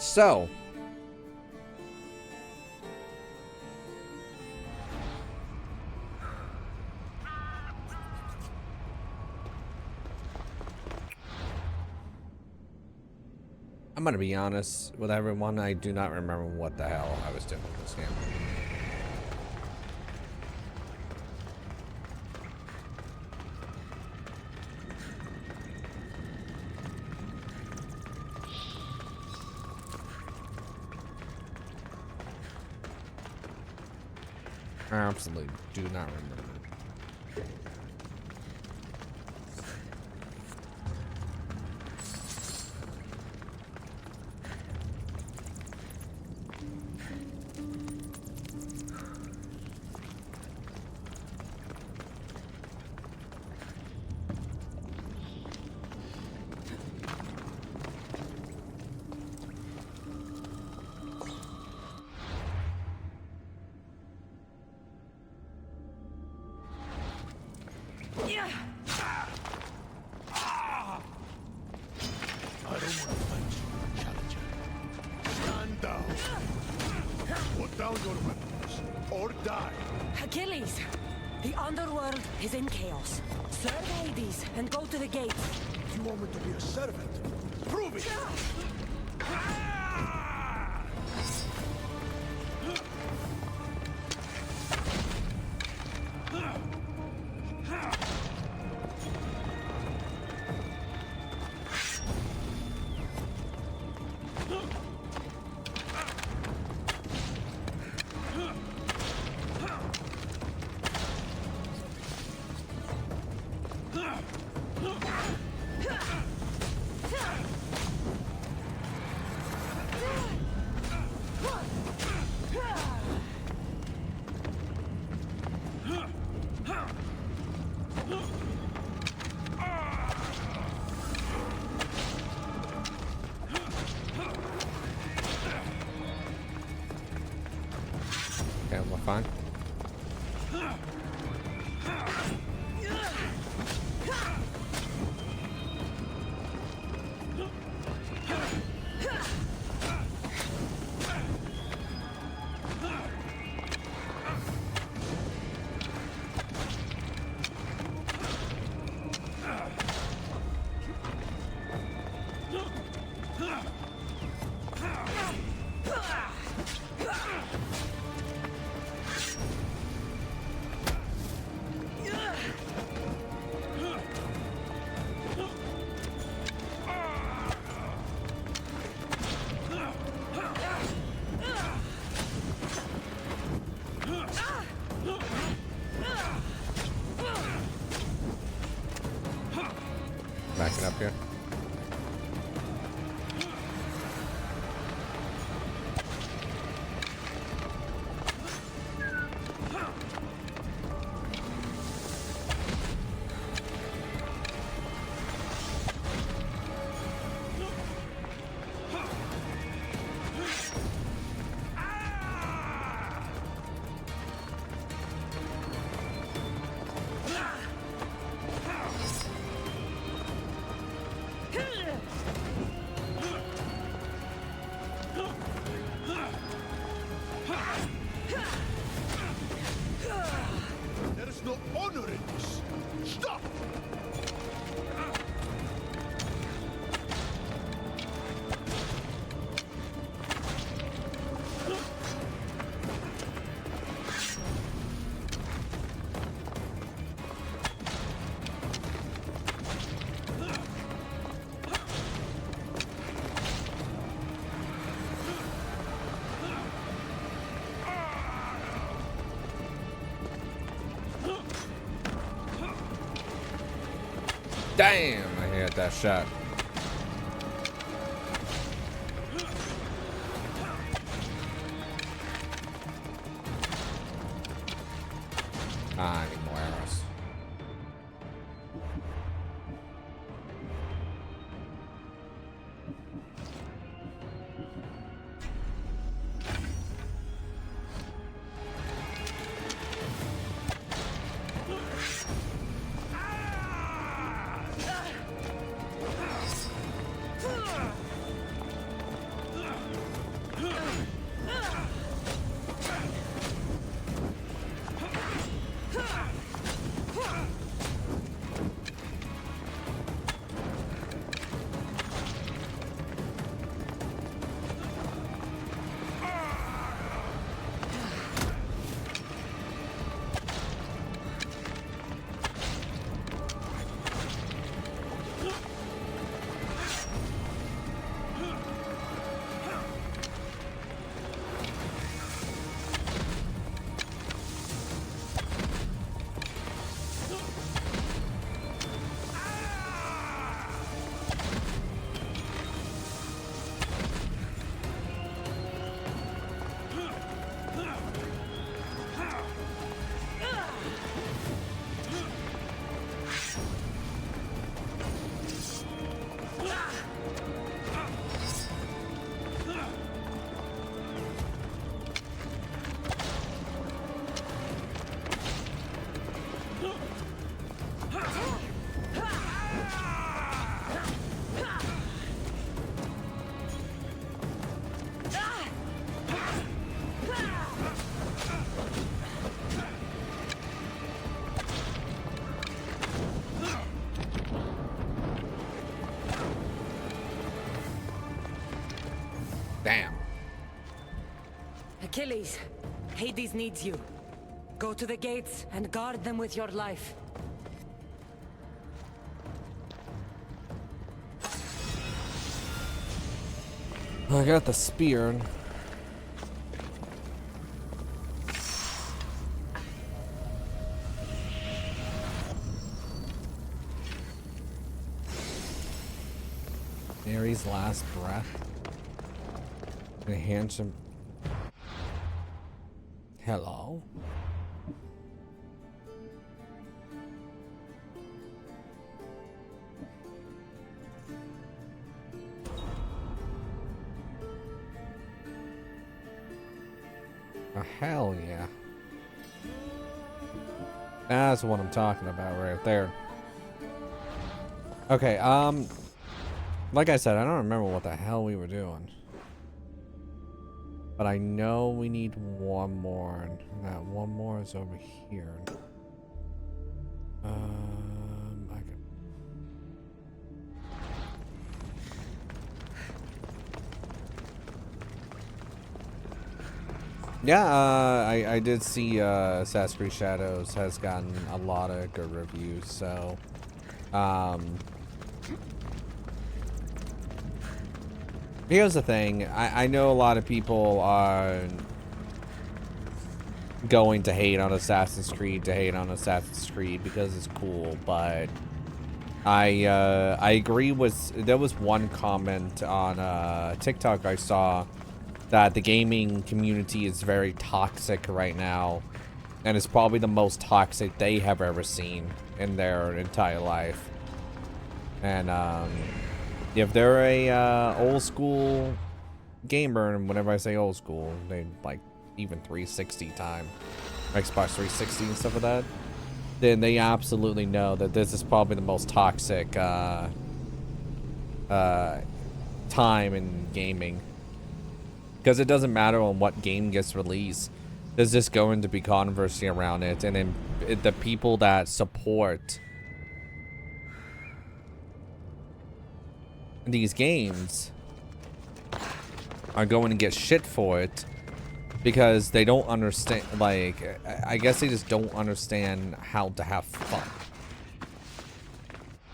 So, I'm gonna be honest with everyone, I do not remember what the hell I was doing with this game. I absolutely do not remember. Achilles! The underworld is in chaos. Serve Hades and go to the gates. You want me to be a servant? Prove it! Okay, we're fine. Back it up here. There is no honor in this. Stop! Damn, I hit that shot. I need more arrows. Damn. Achilles, Hades needs you. Go to the gates and guard them with your life. I got the spear. Mary's last breath. A handsome. Hello. Oh, hell yeah. That's what I'm talking about right there. Okay, like I said, I don't remember what the hell we were doing. But I know we need one more, and that one more is over here. I could... Yeah, I did see Assassin's Creed Shadows has gotten a lot of good reviews, so here's the thing. I know a lot of people are going to hate on Assassin's Creed because it's cool, but I agree with, there was one comment on TikTok I saw that the gaming community is very toxic right now, and it's probably the most toxic they have ever seen in their entire life. And if they're a old school gamer, and whenever I say old school, they like even 360 time, Xbox 360 and stuff like that, then they absolutely know that this is probably the most toxic time in gaming. Because it doesn't matter on what game gets released, there's just going to be controversy around it, and then the people that support these games are going to get shit for it because they don't understand, like, I guess they just don't understand how to have fun.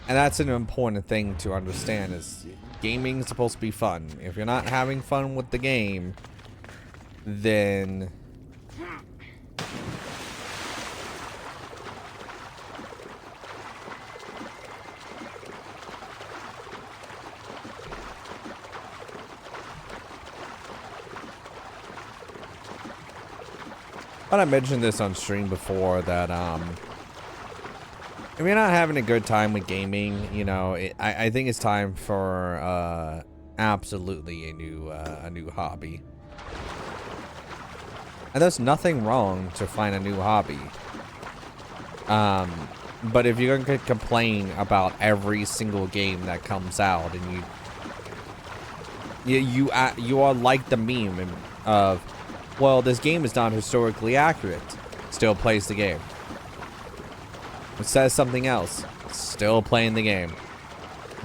And that's an important thing to understand, is gaming is supposed to be fun. If you're not having fun with the game, then but I mentioned this on stream before that if you're not having a good time with gaming, you know, I think it's time for absolutely a new hobby. And there's nothing wrong to find a new hobby. But if you're going to complain about every single game that comes out, and you are like the meme of, well, this game is not historically accurate, still plays the game. It says something else, still playing the game.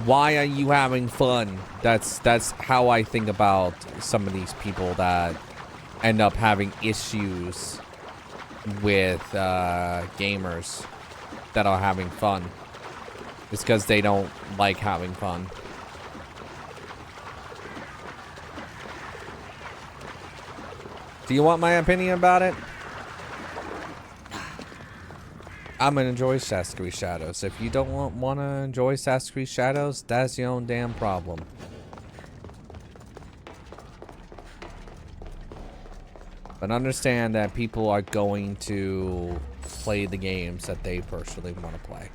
Why are you having fun? That's how I think about some of these people that end up having issues with gamers that are having fun. It's because they don't like having fun. Do you want my opinion about it? I'm gonna enjoy Assassin's Creed Shadows. If you don't want to enjoy Assassin's Creed Shadows, that's your own damn problem. But understand that people are going to play the games that they personally want to play.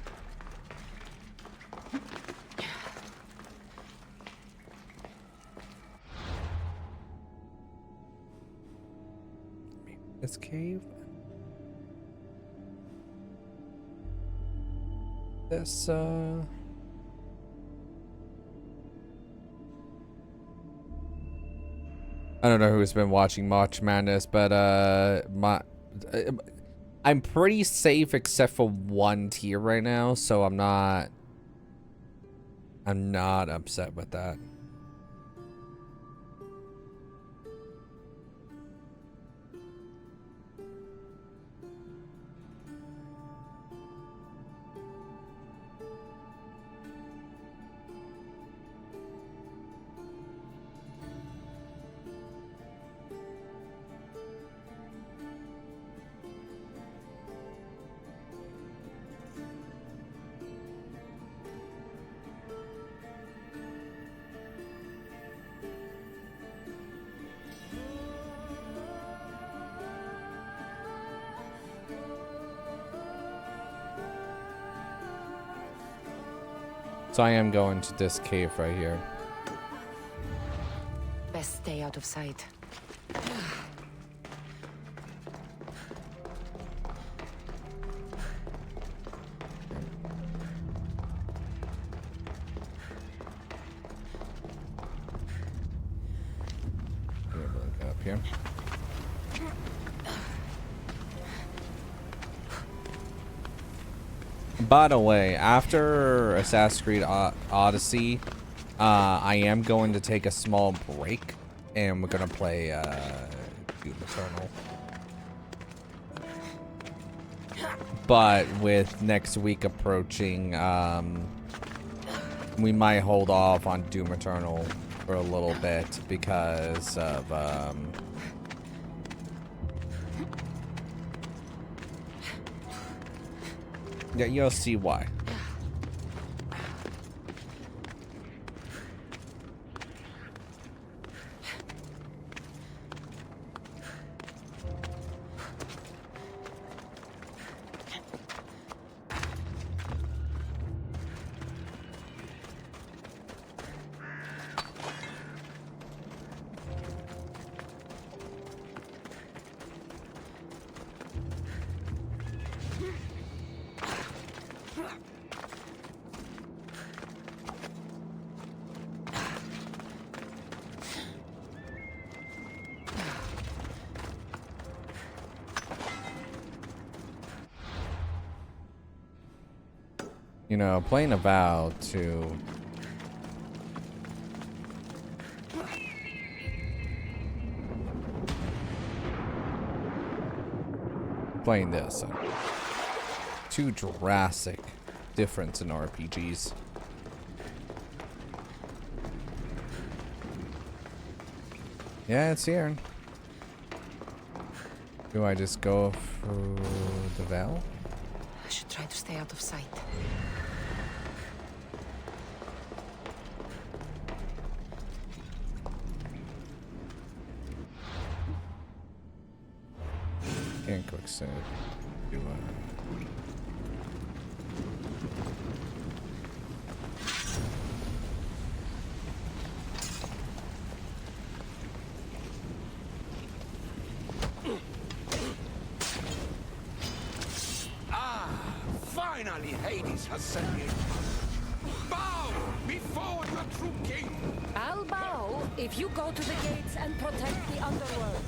This cave. This, I don't know who's been watching March Madness, but, I'm pretty safe except for one tier right now, so I'm not upset with that. So I am going to this cave right here. Best stay out of sight. Up here. By the way, after Assassin's Creed Odyssey, I am going to take a small break, and we're gonna play Doom Eternal. But with next week approaching, we might hold off on Doom Eternal for a little bit because of yeah, you'll see why. You know, playing a vow to playing this, two drastic difference in RPGs. Yeah, it's here. Do I just go through the vow? I should try to stay out of sight. Can't quick save. Do Finally, Hades has sent me. Bow before your true king. I'll bow if you go to the gates and protect the underworld.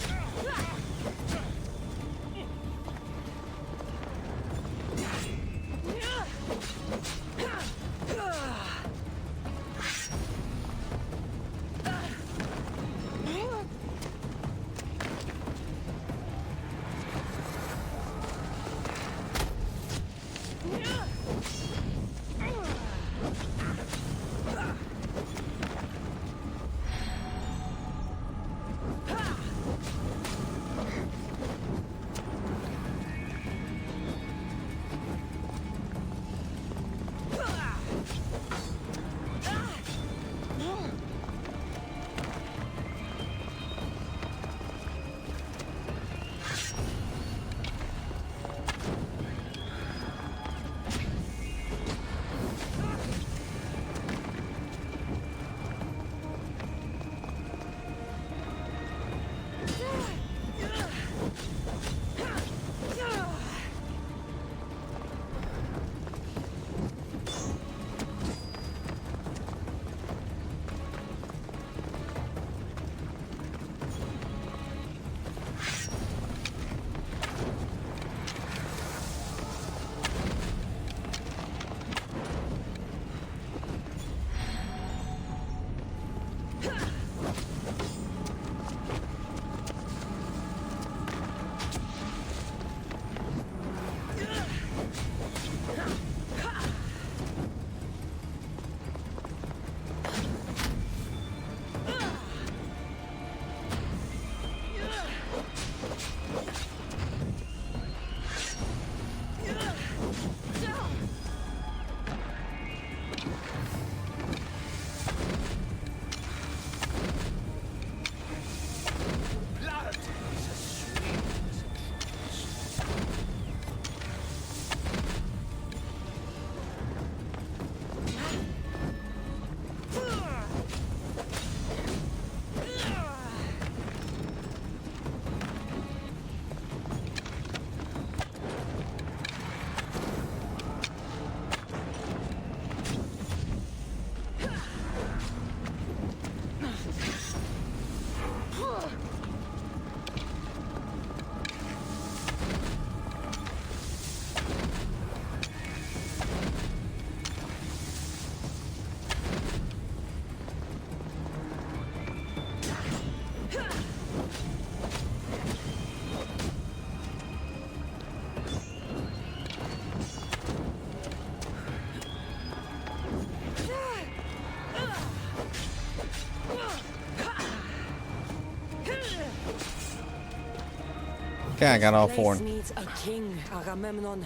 Okay, I got all This four. place needs a king, Agamemnon.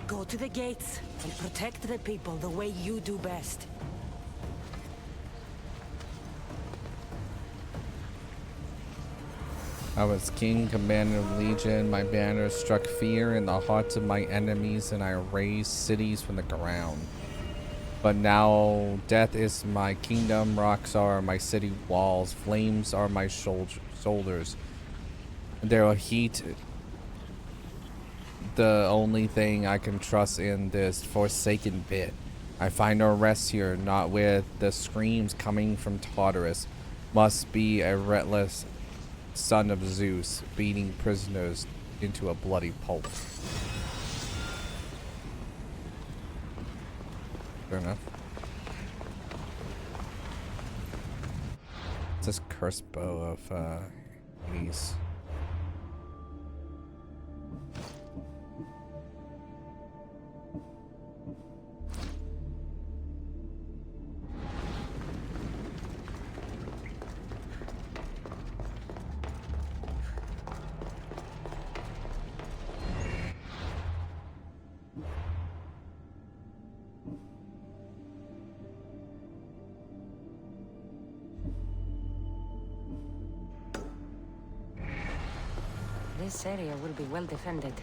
Go to the gates and protect the people the way you do best. I was king, commander of legion. My banner struck fear in the hearts of my enemies, and I raised cities from the ground. But now death is my kingdom, rocks are my city walls, flames are my shoulders. There will heat the only thing I can trust in this forsaken pit. I find no rest here, not with the screams coming from Tartarus. Must be a relentless son of Zeus, beating prisoners into a bloody pulp. Fair enough. It's this cursed bow of Hades. This area will be well defended.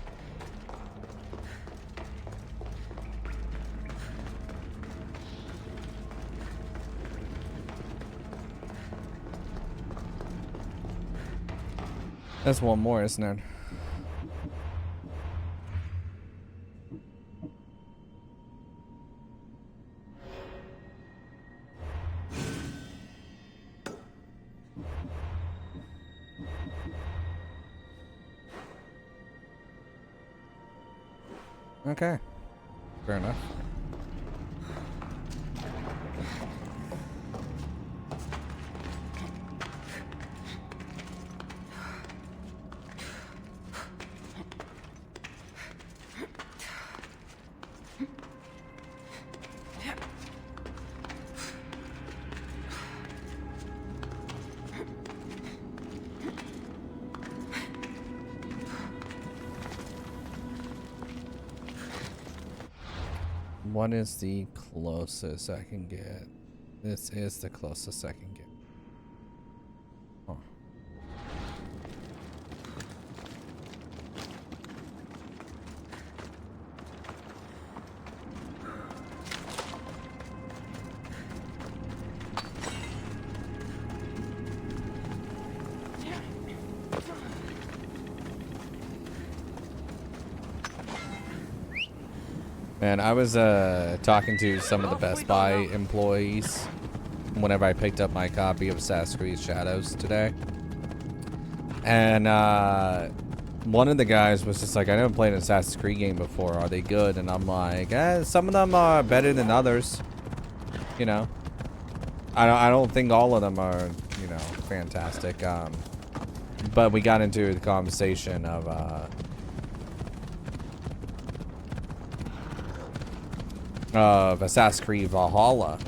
That's one more, isn't it? Okay, fair enough. What is the closest I can get? This is the closest I can get. Huh. And I was talking to some of the Best Buy employees whenever I picked up my copy of Assassin's Creed Shadows today. And one of the guys was just like, I never played an Assassin's Creed game before. Are they good? And I'm like, some of them are better than others. You know, I don't think all of them are, you know, fantastic. But we got into the conversation of Assassin's Creed Valhalla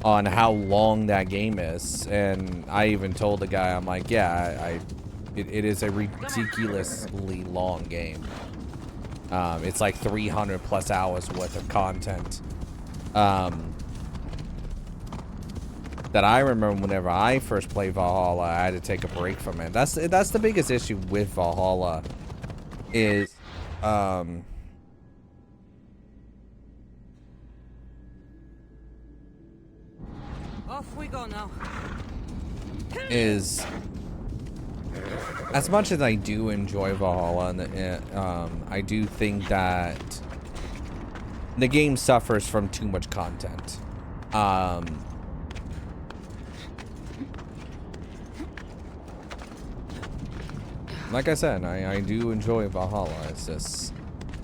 on how long that game is, and I even told the guy, I'm like, yeah, it is a ridiculously long game. It's like 300 plus hours worth of content. That I remember whenever I first played Valhalla, I had to take a break from it. That's the biggest issue with Valhalla is Off we go now. is as much as I do enjoy Valhalla, and I do think that the game suffers from too much content. Like I said, I do enjoy Valhalla. It's just,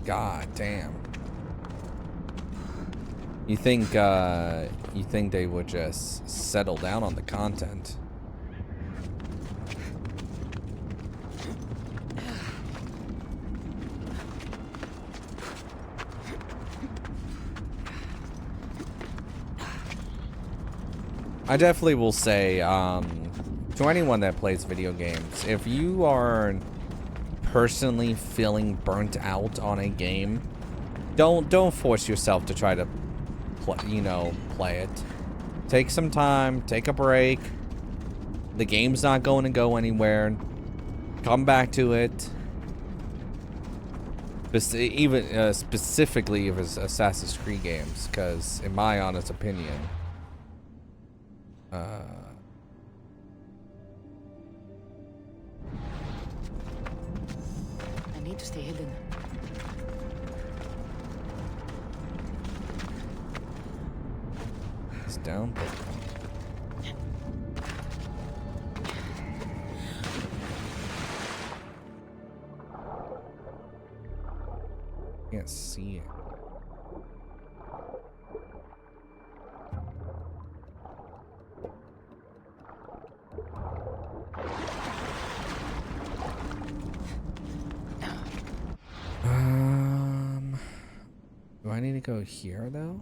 god damn. You think they would just settle down on the content? I definitely will say, to anyone that plays video games, if you are personally feeling burnt out on a game, don't force yourself to try to play it. Take some time, take a break. The game's not going to go anywhere. Come back to it. Even specifically if it's Assassin's Creed games, because in my honest opinion, I need to stay hidden. it's down. Can't see it. Do I need to go here though?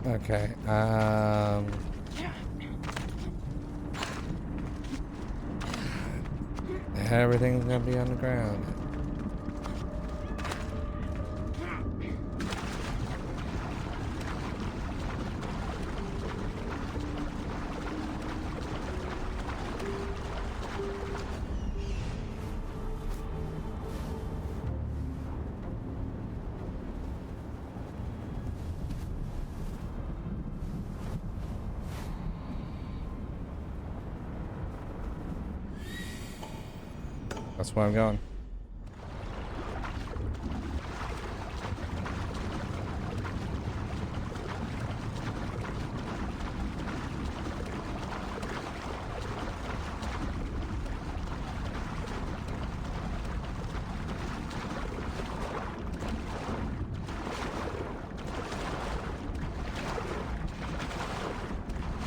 Okay, everything's gonna be on the ground. That's where I'm going.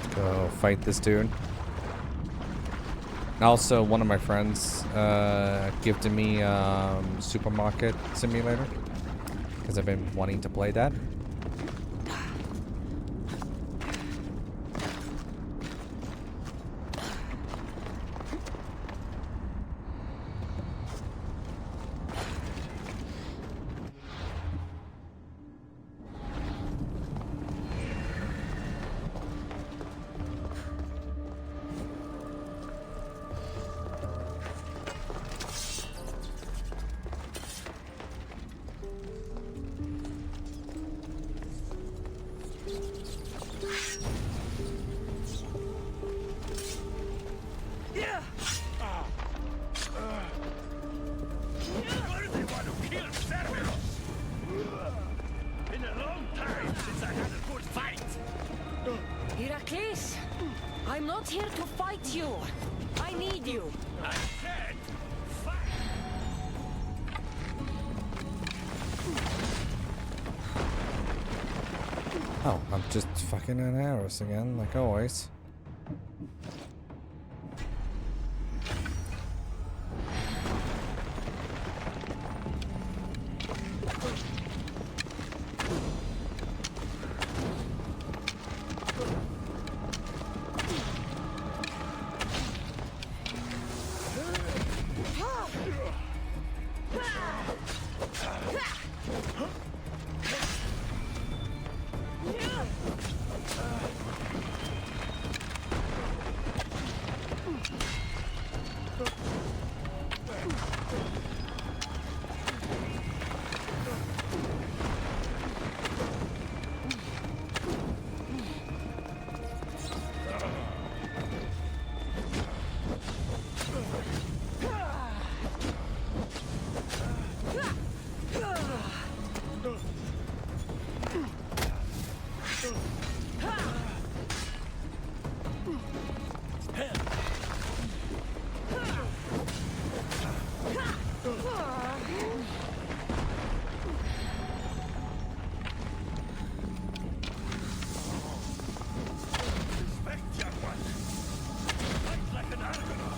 Let's go fight this dude. Also, one of my friends gifted me Supermarket Simulator because I've been wanting to play that. not here to fight you. I need you. I said, fight! Oh, I'm just fucking in arrows again, like always. Respect, young one. Fight like an Argonaut.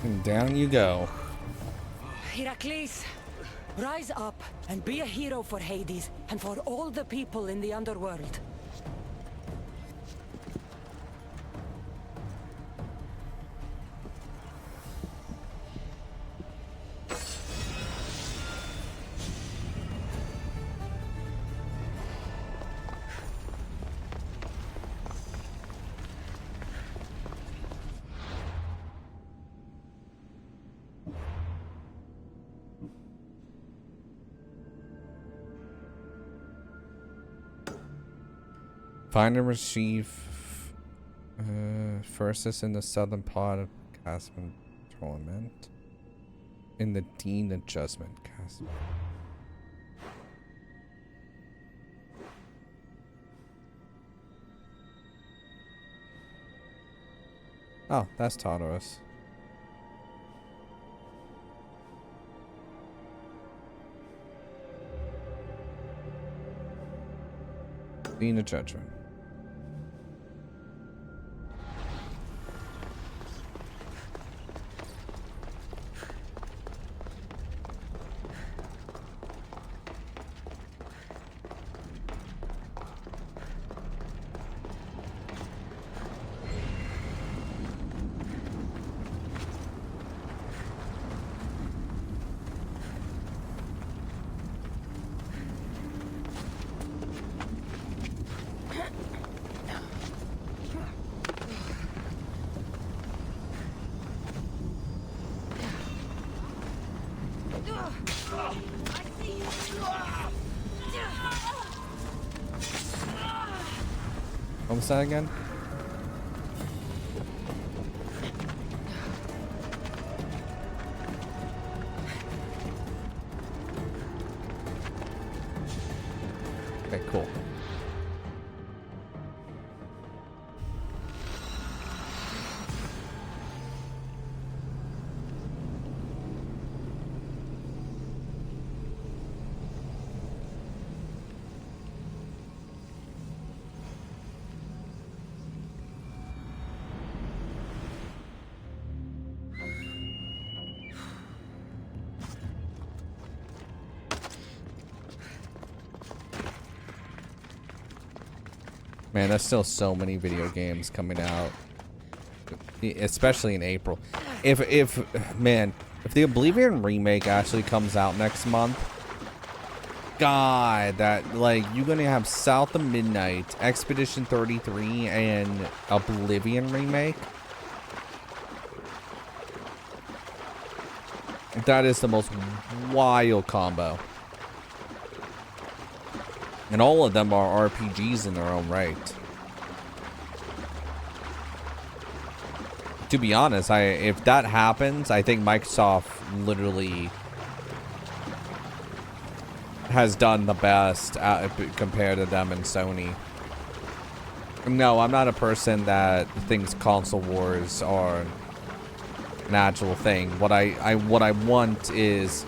And down you go. Heracles, rise up and be a hero for Hades and for all the people in the underworld. Find and receive versus in the southern part of Casman Tournament. In the Dean Adjustment Casman. Oh, that's Tartarus. Dean of Judgment. What was that again? Okay, cool. Man, there's still so many video games coming out, especially in April. If the Oblivion remake actually comes out next month, God, that, like, you're gonna have South of Midnight, Expedition 33, and Oblivion remake. That is the most wild combo. And all of them are RPGs in their own right. To be honest, if that happens, I think Microsoft literally has done the best compared to them and Sony. No, I'm not a person that thinks console wars are an actual thing. What I want is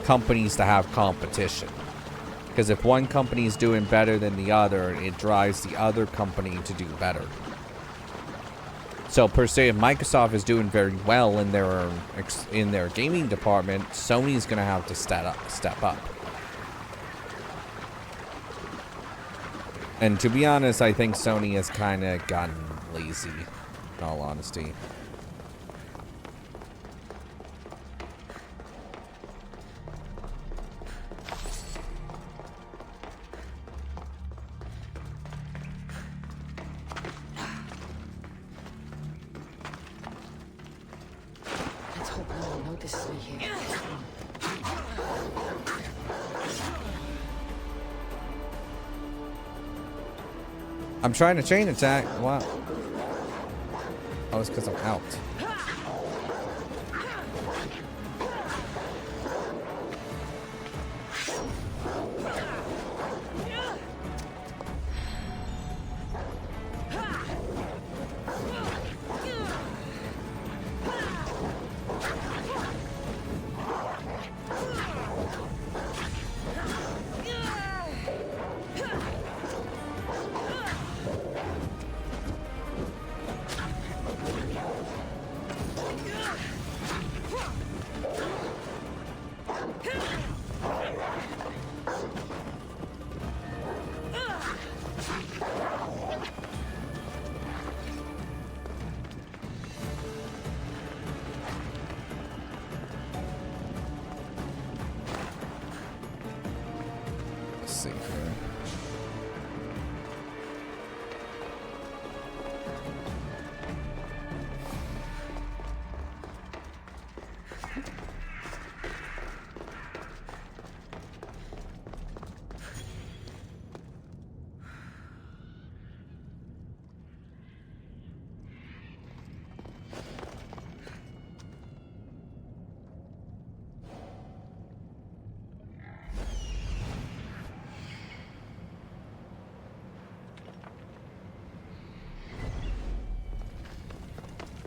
companies to have competition. Because if one company is doing better than the other, it drives the other company to do better. So per se, if Microsoft is doing very well in their gaming department, Sony's gonna have to step up. And to be honest, I think Sony has kind of gotten lazy, in all honesty. Let's hope no one notices me here. I'm trying to chain attack. Wow. Oh, it's because I'm out. See here.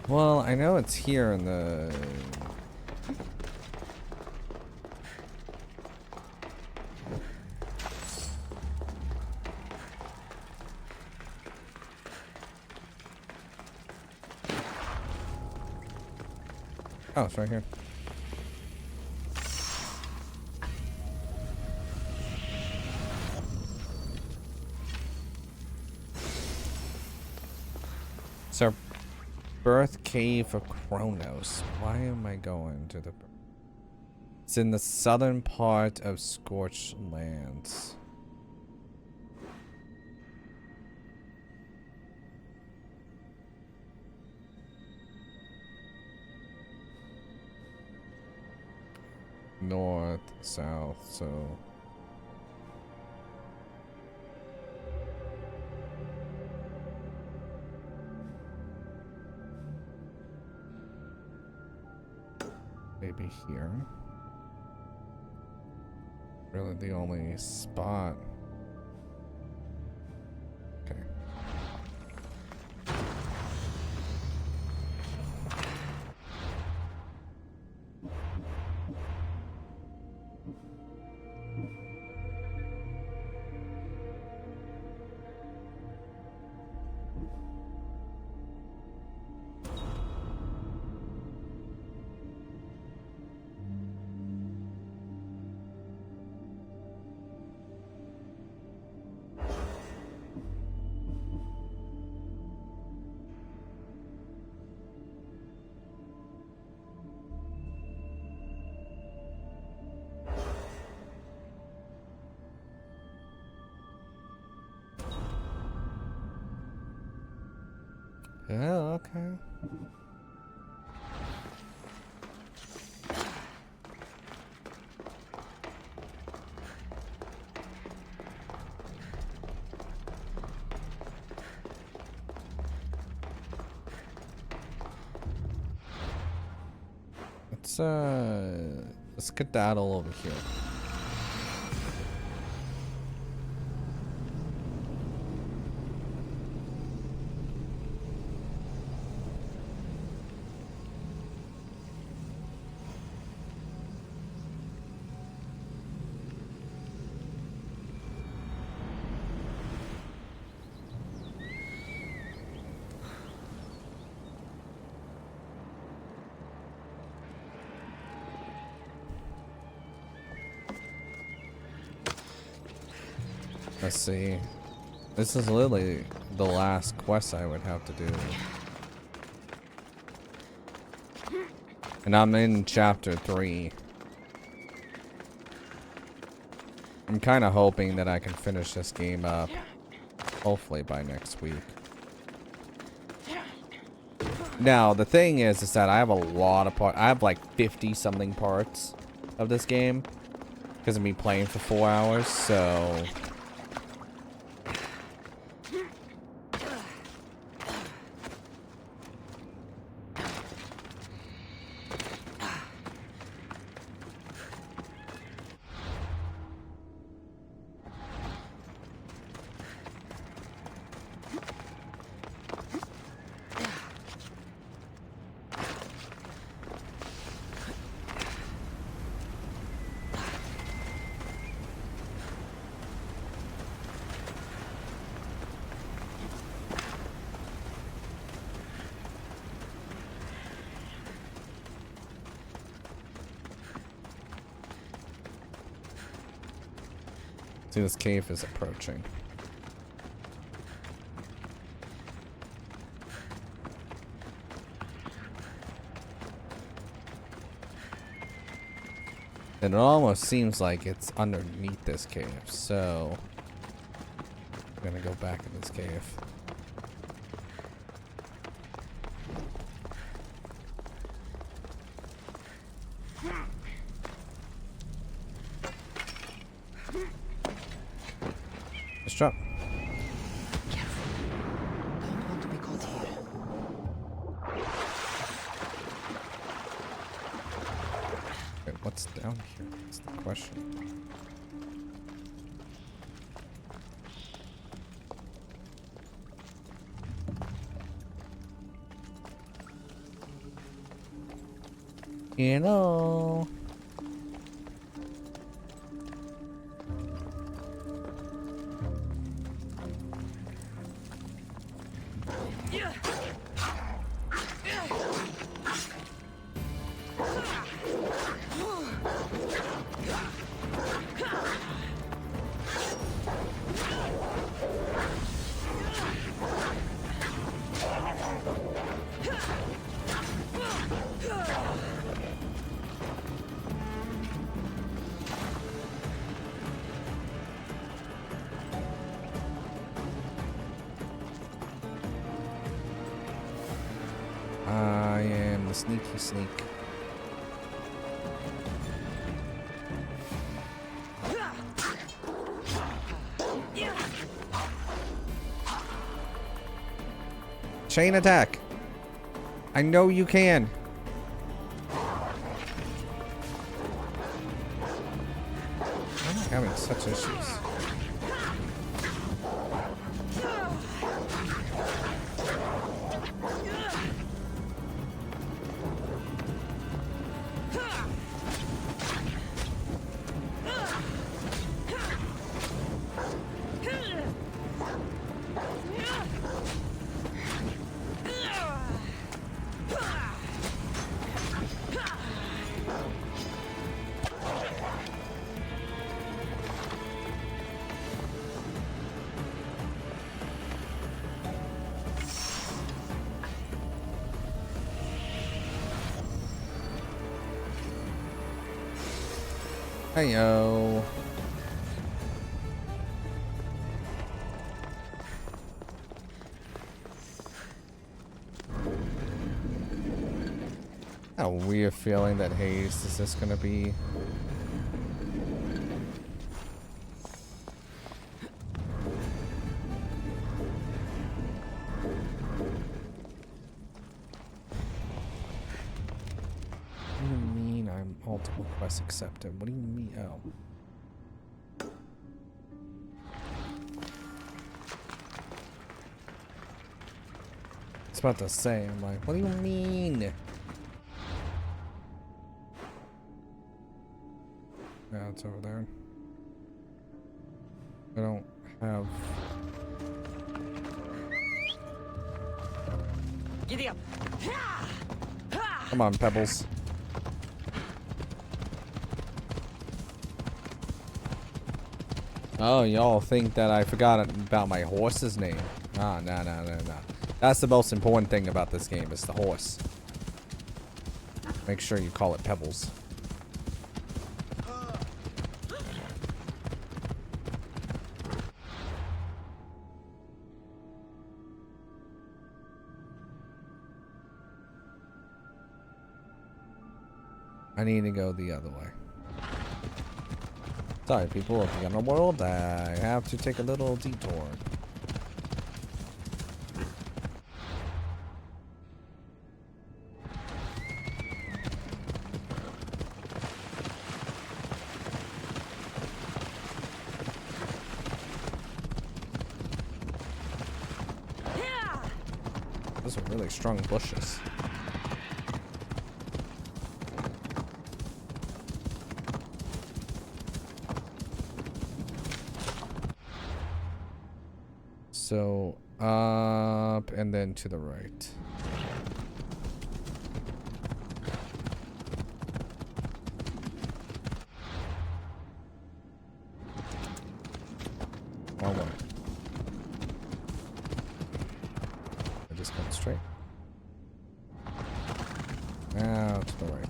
Well, I know it's here in the... Oh, it's right here. So, Birth Cave of Kronos. Why am I going to the... It's in the southern part of Scorched Lands. North, south, so... Maybe here. Really the only spot. Okay. Oh, okay. Let's skedaddle over here. Let's see. This is literally the last quest I would have to do. And I'm in chapter 3. I'm kind of hoping that I can finish this game up, hopefully by next week. Now, the thing is that I have a lot of parts. I have like 50 something parts of this game because of me playing for 4 hours, so... See, this cave is approaching. And it almost seems like it's underneath this cave, so I'm gonna go back in this cave. Let's drop. Careful. Don't want to be caught here. Wait, what's down here? That's the question. You know. I am the sneaky sneak. Chain attack. I know you can. I'm having such issues. Heyo. A weird feeling that Hades is just gonna be. What do you mean I'm multiple quests accepted? What do you mean? Oh. It's about to say, I'm like, what do you mean? Yeah, it's over there. I don't have. Giddy up. Come on, Pebbles. Oh, y'all think that I forgot about my horse's name? Ah, no. That's the most important thing about this game is the horse. Make sure you call it Pebbles. I need to go the other way. Sorry, people of the underworld. I have to take a little detour. Those are really strong bushes. So, up and then to the right. One way. I just come straight. Now to the right.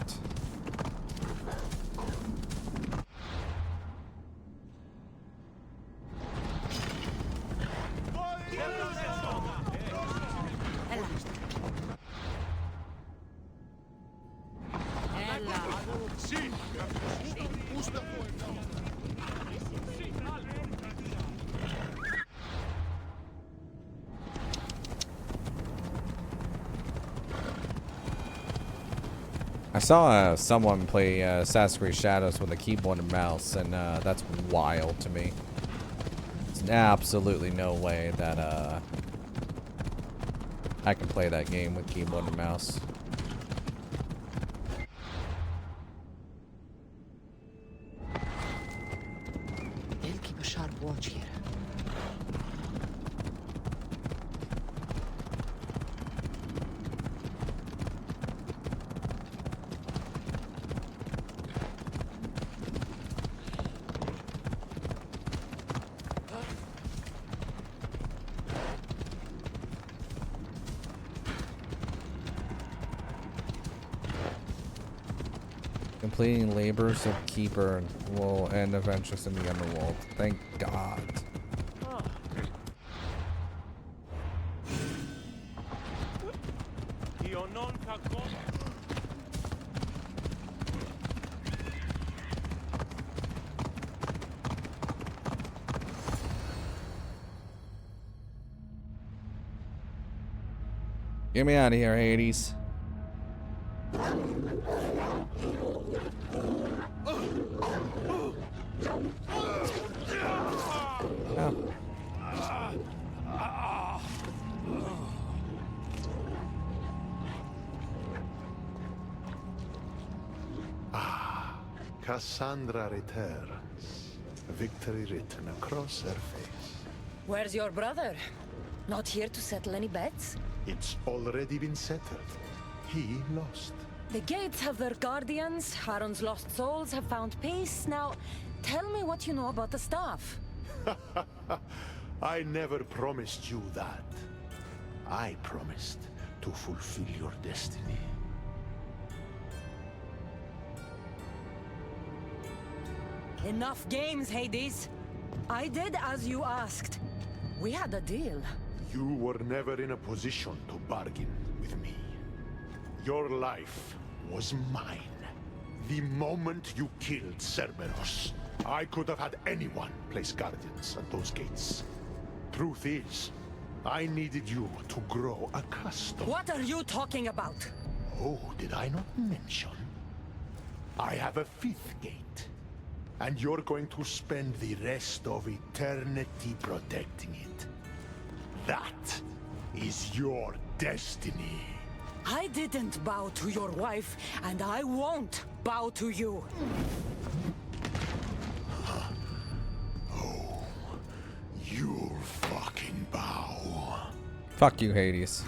I saw someone play Assassin's Creed Shadows with a keyboard and mouse, and that's wild to me. There's absolutely no way that I can play that game with keyboard and mouse. They'll keep a sharp watch here. Completing labors of Keeper will end adventures in the underworld. Thank God. Get me out of here, Hades. Cassandra returns, victory written across her face. Where's your brother? Not here to settle any bets? It's already been settled. He lost. The gates have their guardians, Haron's lost souls have found peace. Now, tell me what you know about the staff. I never promised you that. I promised to fulfill your destiny. Enough games, Hades. I did as you asked. We had a deal. You were never in a position to bargain with me. Your life was mine. The moment you killed Cerberus, I could have had anyone place guardians at those gates. Truth is, I needed you to grow accustomed. What are you talking about? Oh, did I not mention? I have a fifth gate, and you're going to spend the rest of eternity protecting it. That is your destiny. I didn't bow to your wife, and I won't bow to you. Oh, you'll fucking bow. Fuck you, Hades.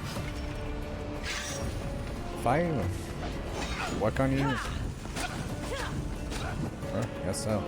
If I work on you, guess so.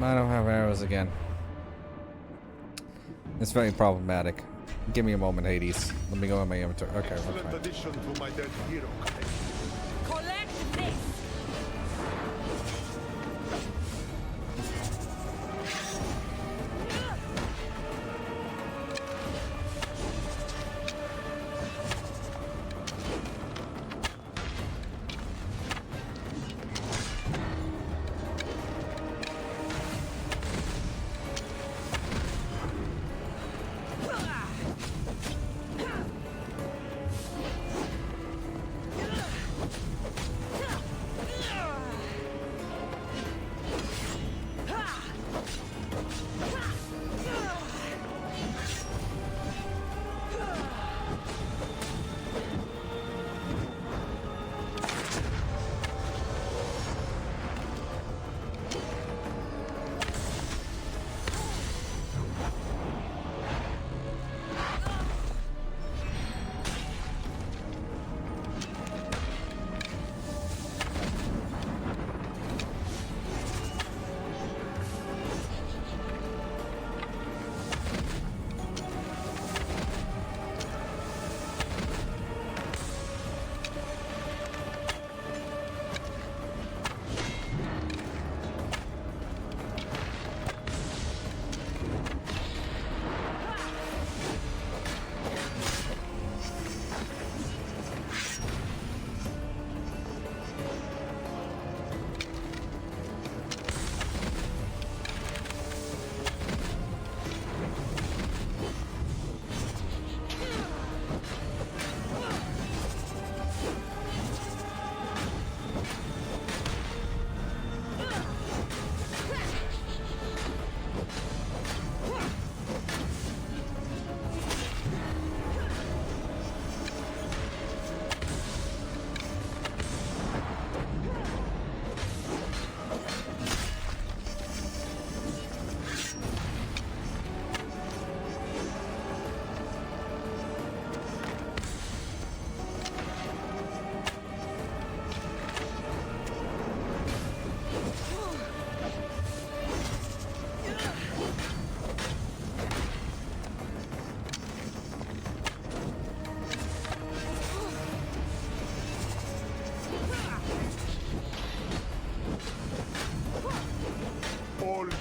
I don't have arrows again. It's very problematic. Give me a moment, Hades. Let me go in my inventory. Okay, we're Excellent fine. addition to my dead hero collection. Collect this!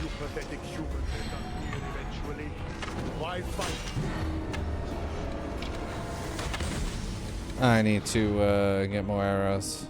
you pathetic humans end up here eventually. Why fight? I need to get more arrows.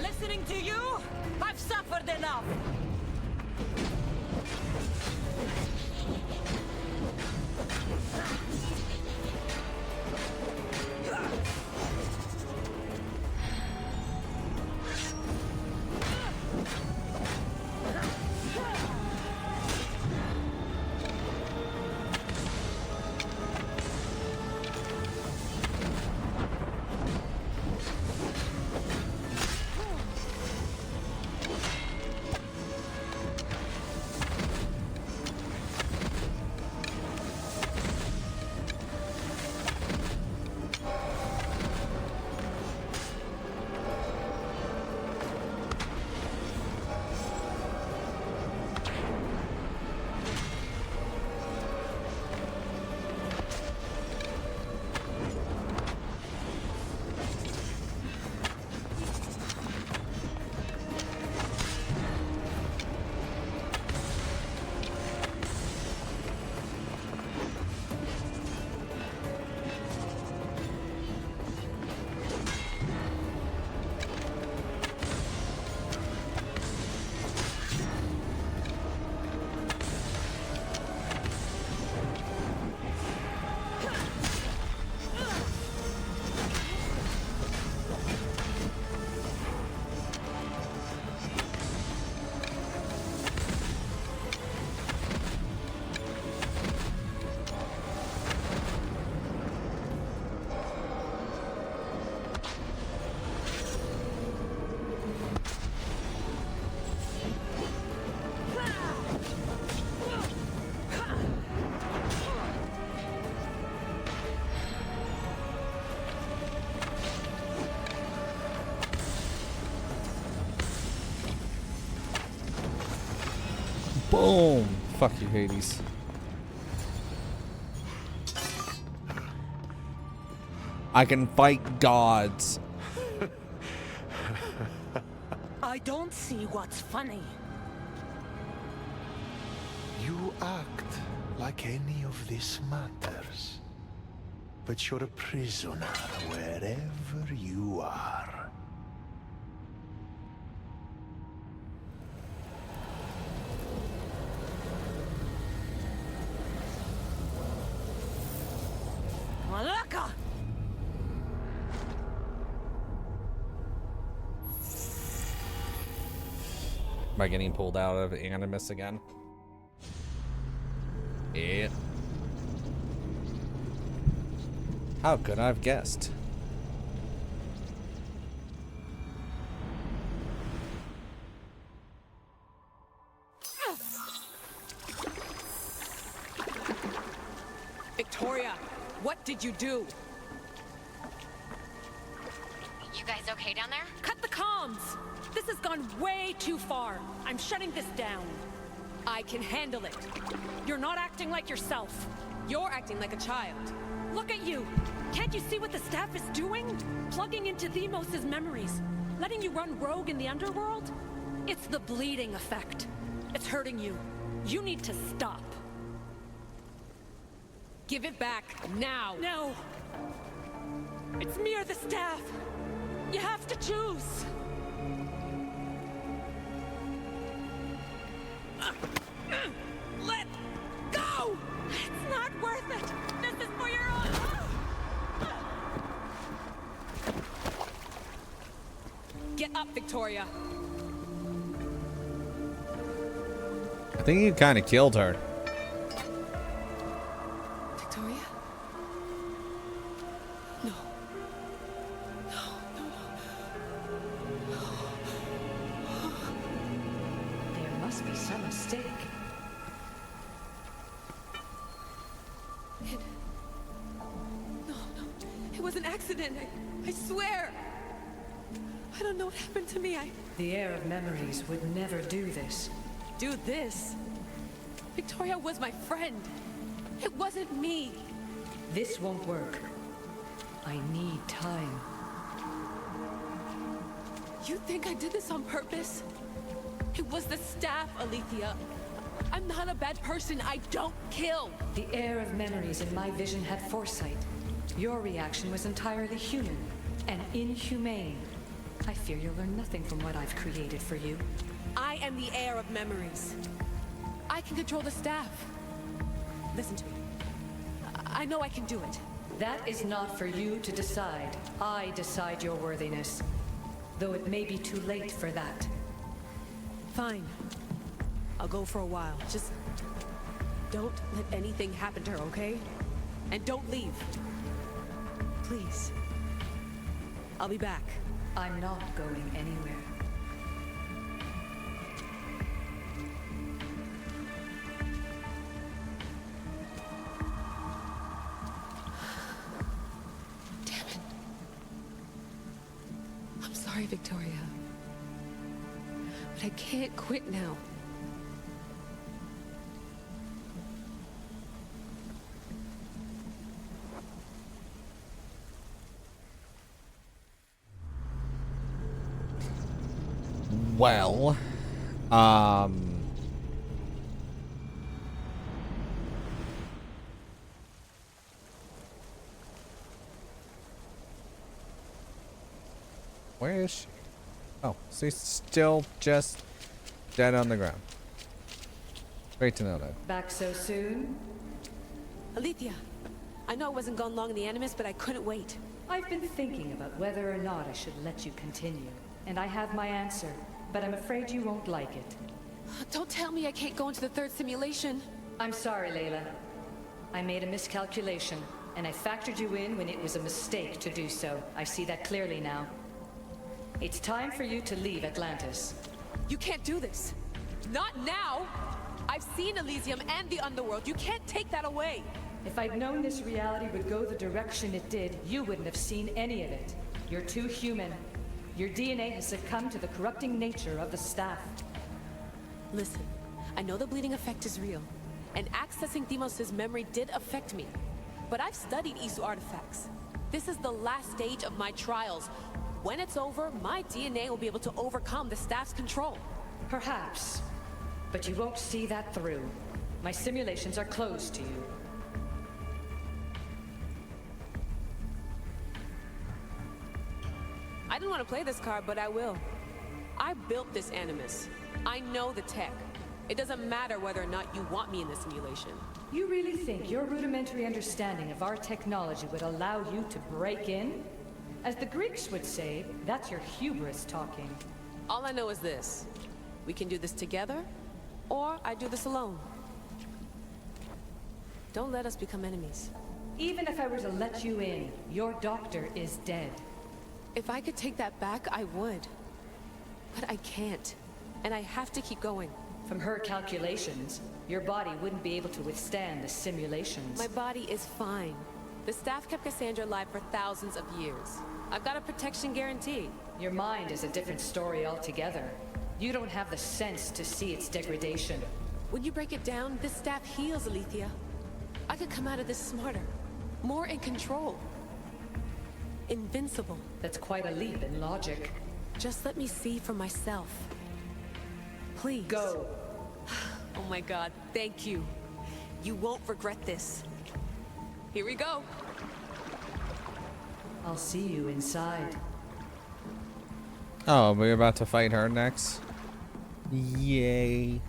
Listening to you, I've suffered enough. Boom! Fuck you, Hades. I can fight gods. I don't see what's funny. You act like any of this matters. But you're a prisoner wherever you are. Malaka! Am I getting pulled out of Animus again? Yeah. How could I have guessed? Victoria, what did you do? You guys okay down there? Cut the comms! This has gone way too far. I'm shutting this down. I can handle it. You're not acting like yourself. You're acting like a child. Look at you. Can't you see what the staff is doing? Plugging into Themos' memories. Letting you run rogue in the underworld? It's the bleeding effect. It's hurting you. You need to stop. Give it back, now. No. It's me or the staff. You have to choose. Let go! It's not worth it. This is for your own. Get up, Victoria. I think you kind of killed her. Victoria? No. No, no, no. There must be some mistake. No, it was an accident. I swear. I don't know what happened to me. The heir of memories would never do this. Do this? Victoria was my friend. It wasn't me. This won't work. I need time. You think I did this on purpose? It was the staff, Alethea. I'm not a bad person. I don't kill. The heir of memories in my vision had foresight. Your reaction was entirely human and inhumane. I fear you'll learn nothing from what I've created for you. I am the heir of memories. I can control the staff. Listen to me. I know I can do it. That is not for you to decide. I decide your worthiness. Though it may be too late for that. Fine. I'll go for a while. Just don't let anything happen to her, okay? And don't leave. Please. I'll be back. I'm not going anywhere. Damn it. I'm sorry, Victoria. But I can't quit now. Well, where is she? Oh, she's still just dead on the ground. Great to know that. Back so soon? Alethea, I know I wasn't gone long in the Animus, but I couldn't wait. I've been thinking about whether or not I should let you continue. And I have my answer, but I'm afraid you won't like it. Don't tell me I can't go into the third simulation. I'm sorry, Layla. I made a miscalculation, and I factored you in when it was a mistake to do so. I see that clearly now. It's time for you to leave Atlantis. You can't do this. Not now! I've seen Elysium and the Underworld. You can't take that away! If I'd known this reality would go the direction it did, you wouldn't have seen any of it. You're too human. Your DNA has succumbed to the corrupting nature of the staff. Listen, I know the bleeding effect is real, and accessing Deimos' memory did affect me. But I've studied Isu artifacts. This is the last stage of my trials. When it's over, my DNA will be able to overcome the staff's control. Perhaps. But you won't see that through. My simulations are closed to you. I didn't want to play this card, but I will. I built this Animus. I know the tech. It doesn't matter whether or not you want me in the simulation. You really think your rudimentary understanding of our technology would allow you to break in? As the Greeks would say, that's your hubris talking. All I know is this. We can do this together, or I do this alone. Don't let us become enemies. Even if I were to let you in, your doctor is dead. If I could take that back, I would. But I can't. And I have to keep going. From her calculations, your body wouldn't be able to withstand the simulations. My body is fine. The staff kept Cassandra alive for thousands of years. I've got a protection guarantee. Your mind is a different story altogether. You don't have the sense to see its degradation. When you break it down, this staff heals, Alethea. I could come out of this smarter, more in control. Invincible. That's quite a leap in logic. Just let me see for myself. Please. Go. Oh my God, thank you. You won't regret this. Here we go. I'll see you inside. Oh, we're about to fight her next. Yay.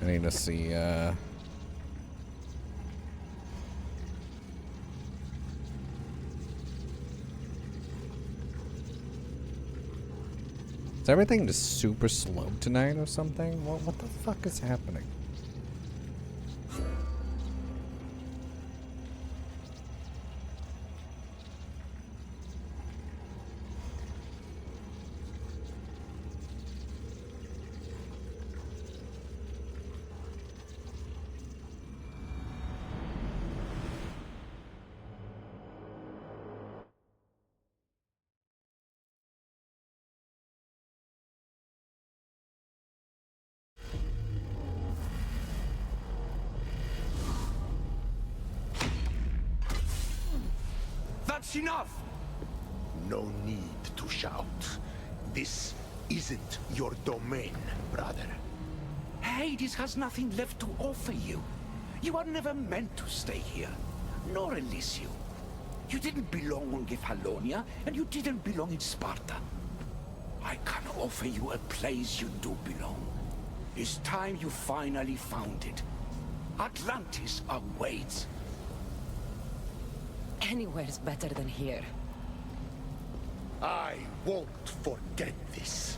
I need to see, Is everything just super slow tonight or something? What the fuck is happening? That's enough! No need to shout. This isn't your domain, brother. Hades has nothing left to offer you. You are never meant to stay here, nor Elysium. You didn't belong on Kefalonia, and you didn't belong in Sparta. I can offer you a place you do belong. It's time you finally found it. Atlantis awaits. Anywhere's better than here. I won't forget this.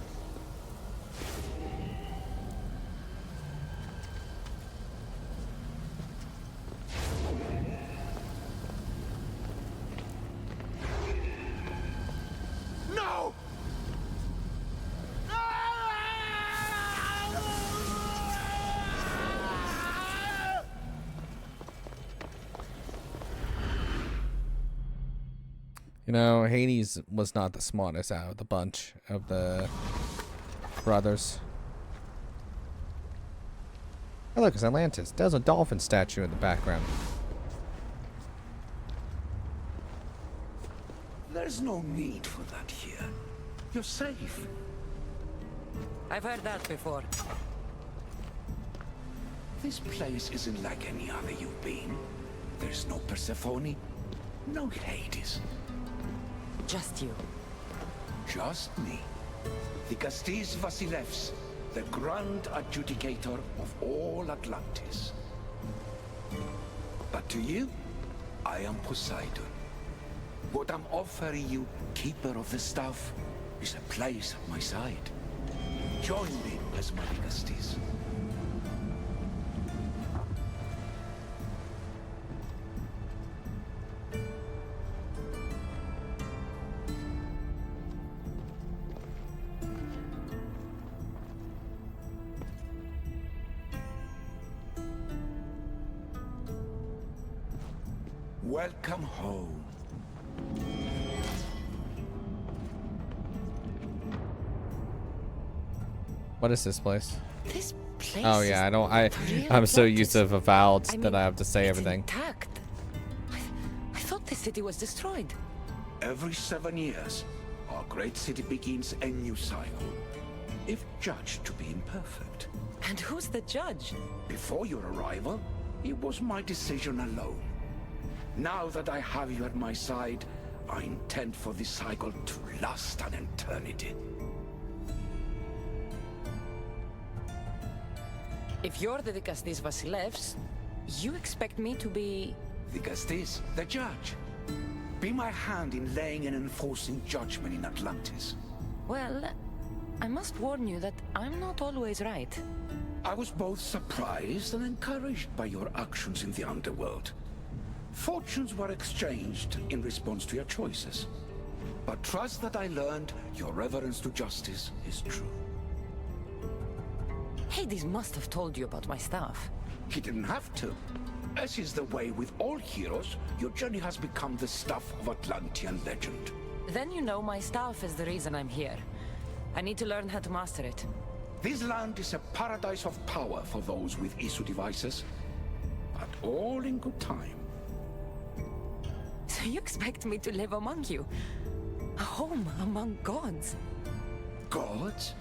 No! You know, Hades was not the smartest out of the bunch of the brothers. Oh, look, it's Atlantis. There's a dolphin statue in the background. There's no need for that here. You're safe. I've heard that before. This place isn't like any other you've been. There's no Persephone, no Hades. Just you. Just me. The Castis Vasilevs, the grand adjudicator of all Atlantis. But to you, I am Poseidon. What I'm offering you, Keeper of the Staff, is a place at my side. Join me as my Castis. Welcome home. What is this place? This place. Oh yeah, Real I'm so Atlantis. used to vowels I that mean, I have to say it's everything. Intact. I thought the city was destroyed. Every 7 years, our great city begins a new cycle. If judged to be imperfect. And who's the judge? Before your arrival, it was my decision alone. Now that I have you at my side, I intend for this cycle to last an eternity. If you're the Castis Vasilevs, you expect me to be... The Castis, the judge. Be my hand in laying and enforcing judgment in Atlantis. Well, I must warn you that I'm not always right. I was both surprised and encouraged by your actions in the underworld. Fortunes were exchanged in response to your choices. But trust that I learned your reverence to justice is true. Hades must have told you about my staff. He didn't have to. As is the way with all heroes, your journey has become the stuff of Atlantean legend. Then you know my staff is the reason I'm here. I need to learn how to master it. This land is a paradise of power for those with issue devices. But all in good time. So you expect me to live among you? A home among gods? Gods?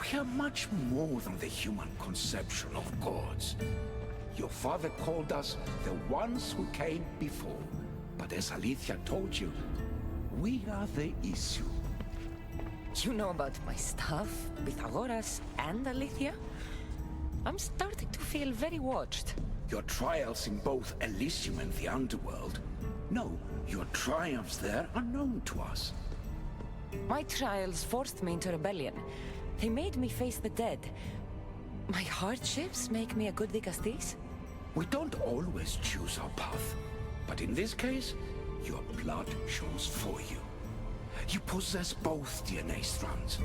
We are much more than the human conception of gods. Your father called us the ones who came before. But as Alethea told you, we are the issue. You know about my staff, Pythagoras, and Alethea? I'm starting to feel very watched. Your trials in both Elysium and the underworld. No, your triumphs there are known to us. My trials forced me into rebellion. They made me face the dead. My hardships make me a good Dicastis? We don't always choose our path, but in this case, your blood shows for you. You possess both DNA strands,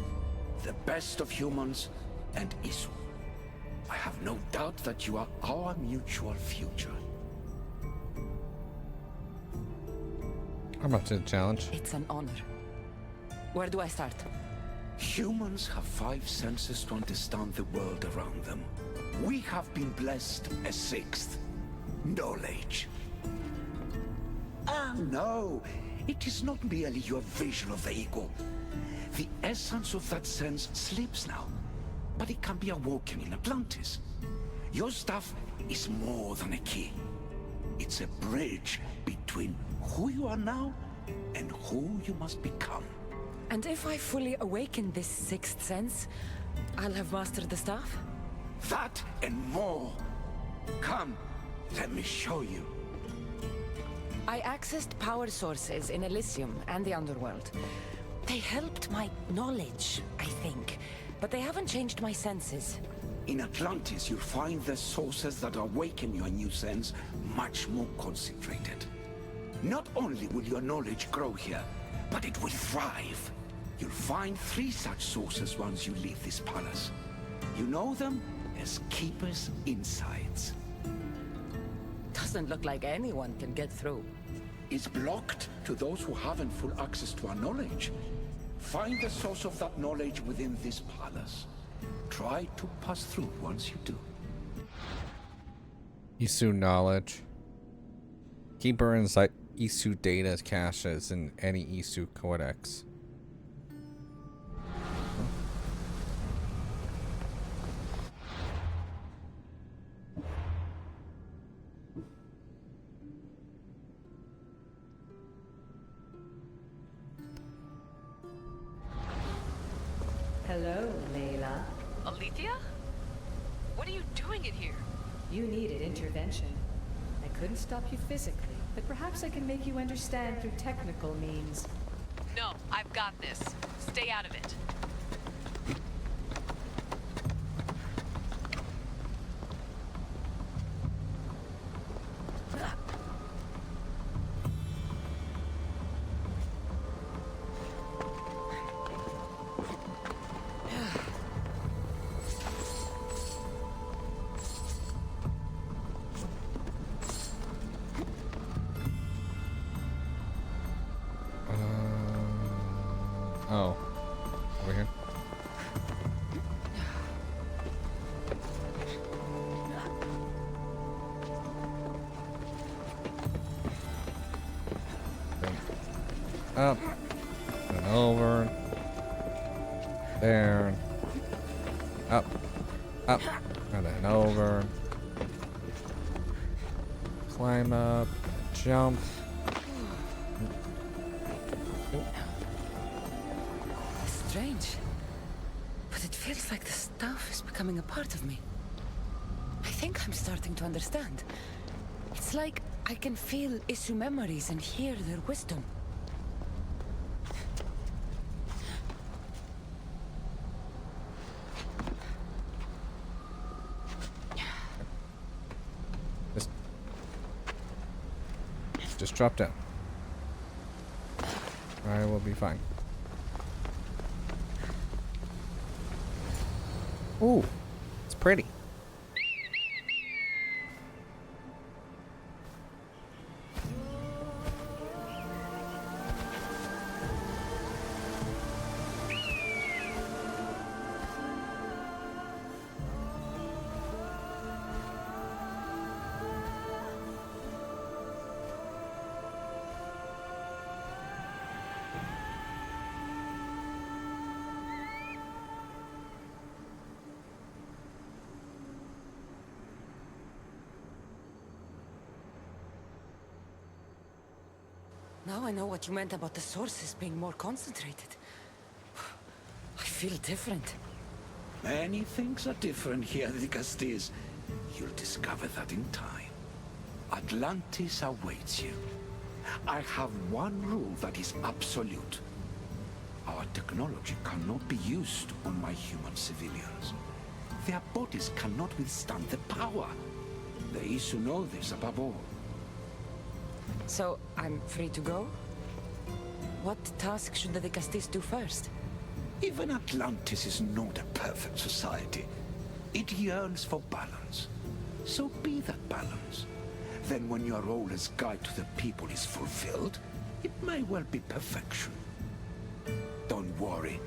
the best of humans and Isu. I have no doubt that you are our mutual future. I'm up to the challenge. It's an honor. Where do I start? Humans have 5 senses to understand the world around them. We have been blessed a 6th. Knowledge. Ah, no. It is not merely your vision of the ego. The essence of that sense slips now, but it can be awoken in Atlantis. Your stuff is more than a key. It's a bridge between who you are now and who you must become. And if I fully awaken this 6th sense, I'll have mastered the staff? That and more. Come, let me show you. I accessed power sources in Elysium and the Underworld. They helped my knowledge, I think, but they haven't changed my senses. In Atlantis, you'll find the sources that awaken your new sense much more concentrated. Not only will your knowledge grow here, but it will thrive. You'll find 3 such sources once you leave this palace. You know them as Keeper's Insides. Doesn't look like anyone can get through. It's blocked to those who haven't full access to our knowledge. Find the source of that knowledge within this palace. Try to pass through once you do. Isu knowledge. Keeper Insight Isu data caches in any Isu codex. Hello, Layla. Alethea? What are you doing in here? You needed intervention. I couldn't stop you physically, but perhaps I can make you understand through technical means. No, I've got this. Stay out of it. Oh, over here. Up and over, there, up, and then over, climb up, jump. Strange. But it feels like the staff is becoming a part of me. I think I'm starting to understand. It's like I can feel Isu memories and hear their wisdom. Just drop down. I will be fine. Ooh, it's pretty. Now I know what you meant about the sources being more concentrated. I feel different. Many things are different here, Dicastis. You'll discover that in time. Atlantis awaits you. I have one rule that is absolute. Our Our technology cannot be used on my human civilians. Their bodies cannot withstand the power. The Isu know this above all. So, I'm free to go? What task should the Vicastis do first? Even Atlantis is not a perfect society. It yearns for balance. So be that balance. Then when your role as guide to the people is fulfilled, it may well be perfection. Don't worry.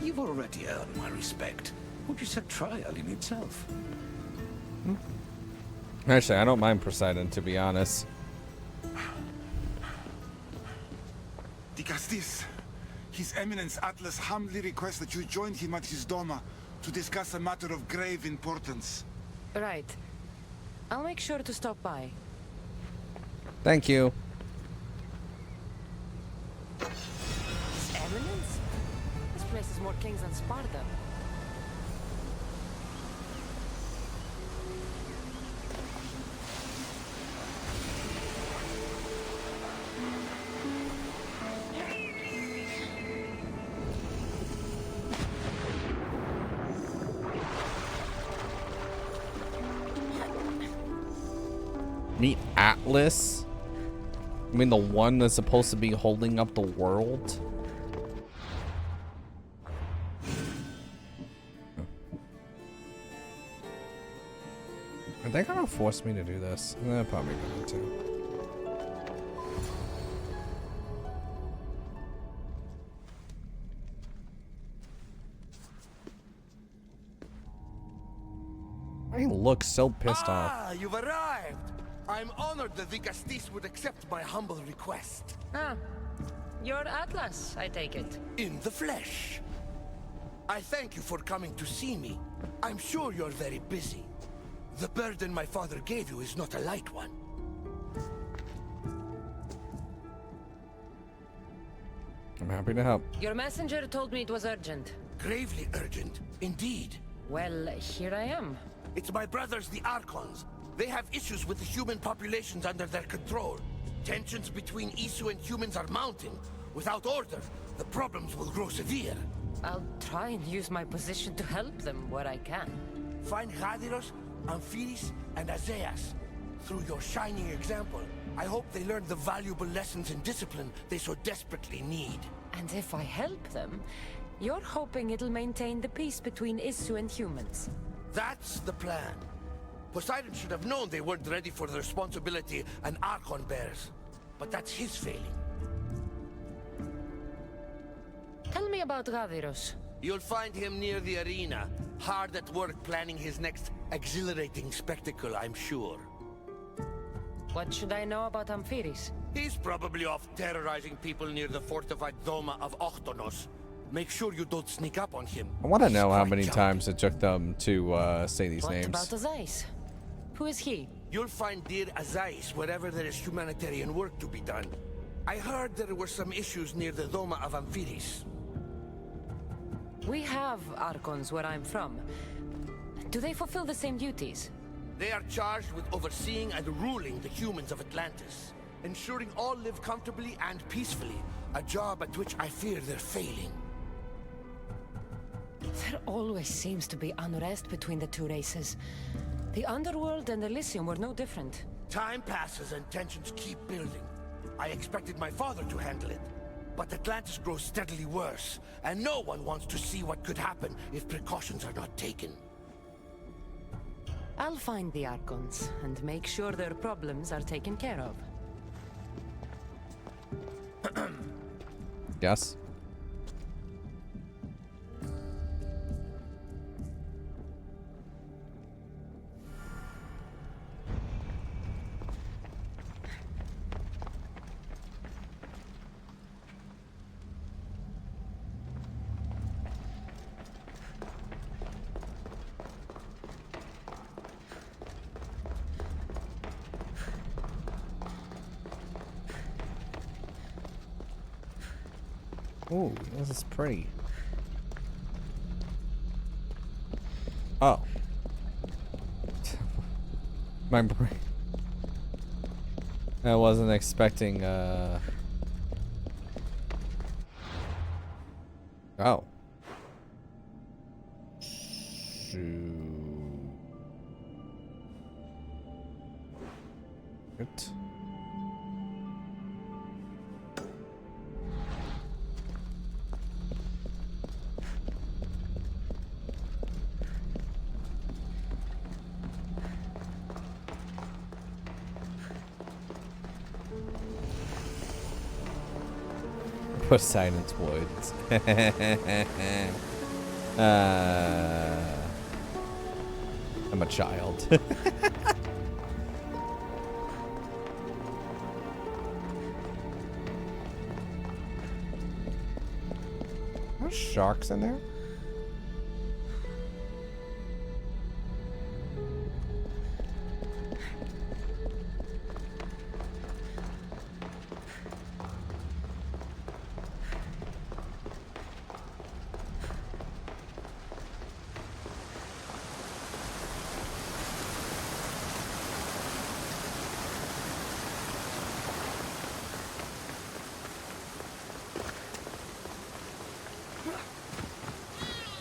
You've already earned my respect, which is a trial in itself. Actually, I don't mind Poseidon, to be honest. Vicastis, His Eminence Atlas humbly requests that you join him at his Doma to discuss a matter of grave importance. Right. I'll make sure to stop by. Thank you. His Eminence? This place is more kings than Sparta. Meet Atlas? I mean the one that's supposed to be holding up the world? Are they gonna force me to do this? They're probably going to. I look so pissed off. Ah, you've arrived! I'm honored the Vicastis would accept my humble request. Ah, you're Atlas, I take it. In the flesh. I thank you for coming to see me. I'm sure you're very busy. The burden my father gave you is not a light one. I'm happy to help. Your messenger told me it was urgent. Gravely urgent, indeed. Well, here I am. It's my brothers, the Archons. They have issues with the human populations under their control. Tensions between Isu and humans are mounting. Without order, the problems will grow severe. I'll try and use my position to help them where I can. Find Gadiros, Amphiris, and Azeas. Through your shining example, I hope they learn the valuable lessons in discipline they so desperately need. And if I help them, you're hoping it'll maintain the peace between Isu and humans. That's the plan. Poseidon should have known they weren't ready for the responsibility an Archon bears. But that's his failing. Tell me about Gadiros. You'll find him near the arena, hard at work planning his next exhilarating spectacle, I'm sure. What should I know about Amphiris? He's probably off terrorizing people near the fortified Doma of Ochtonos. Make sure you don't sneak up on him. I want to know how Quite many jumpy. times it took them to say these What names. about Azais? Who is he? You'll find dear Azais wherever there is humanitarian work to be done. I heard there were some issues near the Doma of Amphiris. We have Archons where I'm from. Do they fulfill the same duties? They are charged with overseeing and ruling the humans of Atlantis, ensuring all live comfortably and peacefully, a job at which I fear they're failing. There always seems to be unrest between the two races. The Underworld and Elysium were no different. Time passes and tensions keep building. I expected my father to handle it, but Atlantis grows steadily worse, and no one wants to see what could happen if precautions are not taken. I'll find the Archons and make sure their problems are taken care of. Yes. Ooh, this is pretty. Oh. My brain. I wasn't expecting, Oh. Shoot. It. Poseidon's Woods. I'm a child. There's sharks in there?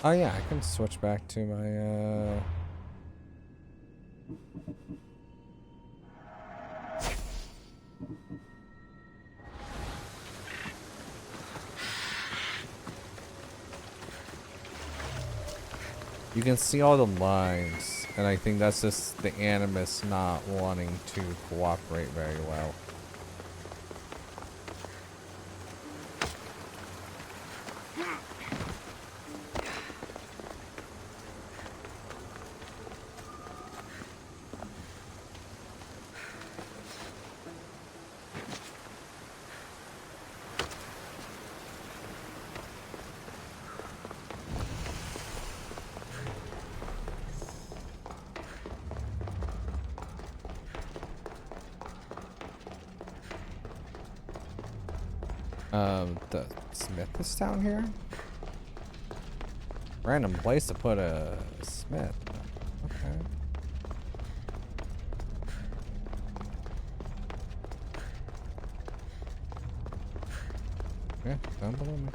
Oh yeah, I can switch back to my You can see all the lines, and I think that's just the Animus not wanting to cooperate very well. The smith is down here? Random place to put a smith. Okay. Yeah, down below me.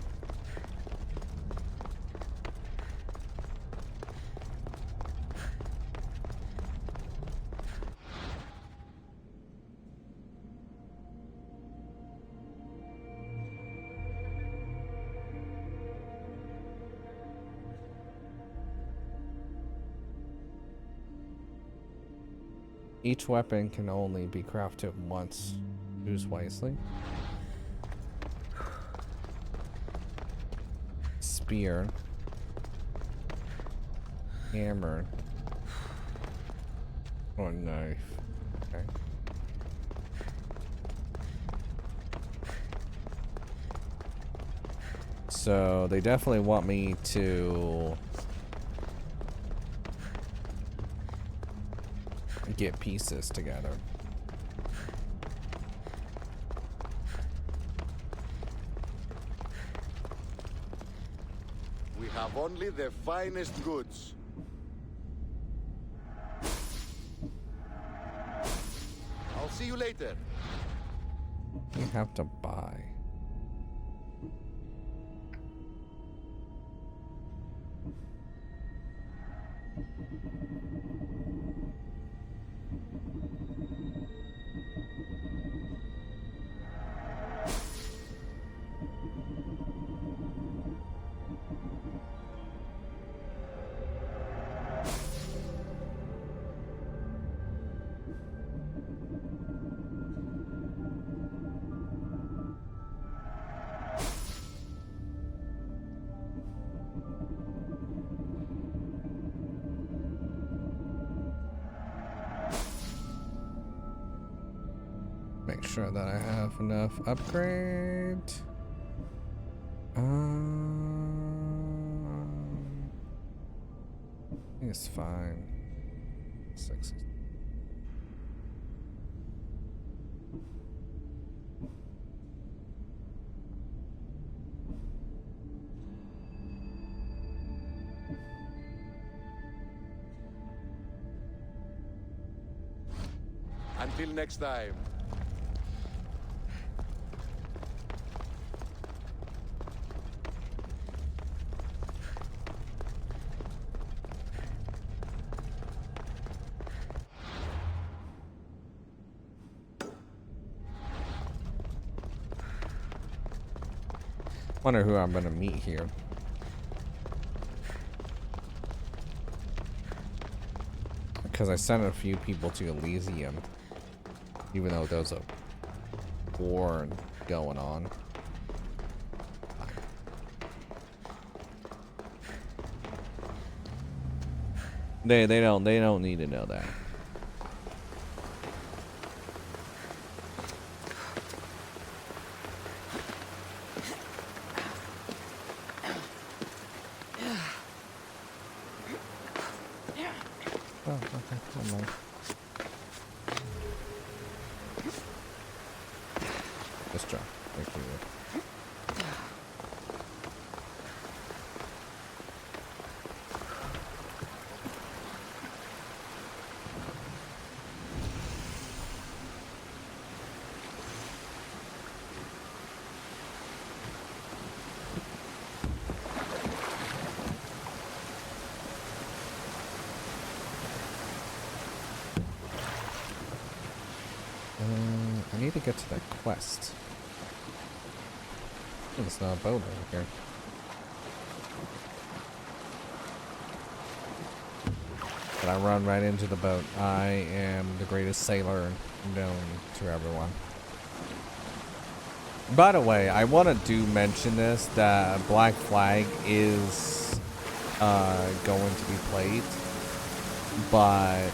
Each weapon can only be crafted once. Choose wisely. Spear. Hammer. Or knife. Okay. So they definitely want me to get pieces together. We have only the finest goods. I'll see you later. You have to buy. Make sure that I have enough upgrade. I think it's fine. 6. Until next time. Wonder who I'm gonna meet here. Because I sent a few people to Elysium, even though there's a war going on. They don't need to know that. Oh, okay, never mind. Let's try. Thank you. I need to get to that quest. There's not a boat over here. But I run right into the boat. I am the greatest sailor known to everyone. By the way, I want to mention this, that Black Flag is going to be played, but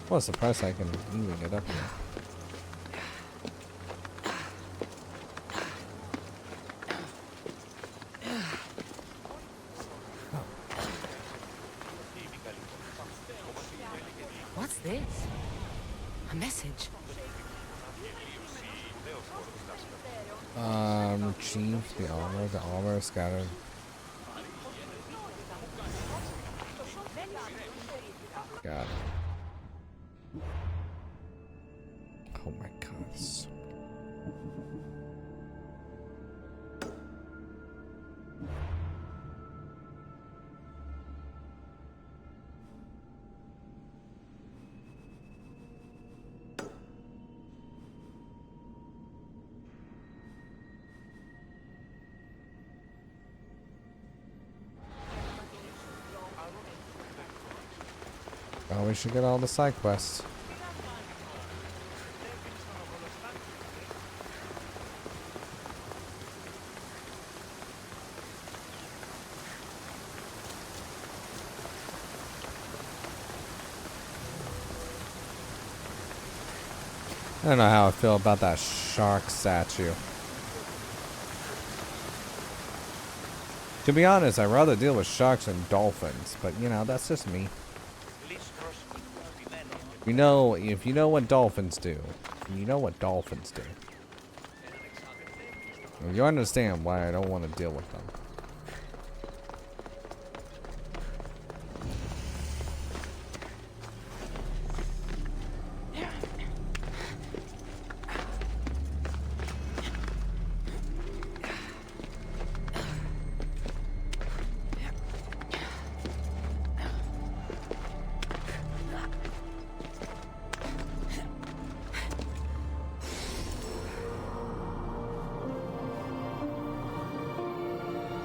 well, surprised I can even get up here. What's this? A message. Retrieve the armor scattered. Got it. Oh my god. So well, we should get all the side quests. I don't know how I feel about that shark statue. To be honest, I'd rather deal with sharks than dolphins, but you know, that's just me. You know, if you know what dolphins do, you know what dolphins do. You understand why I don't want to deal with them.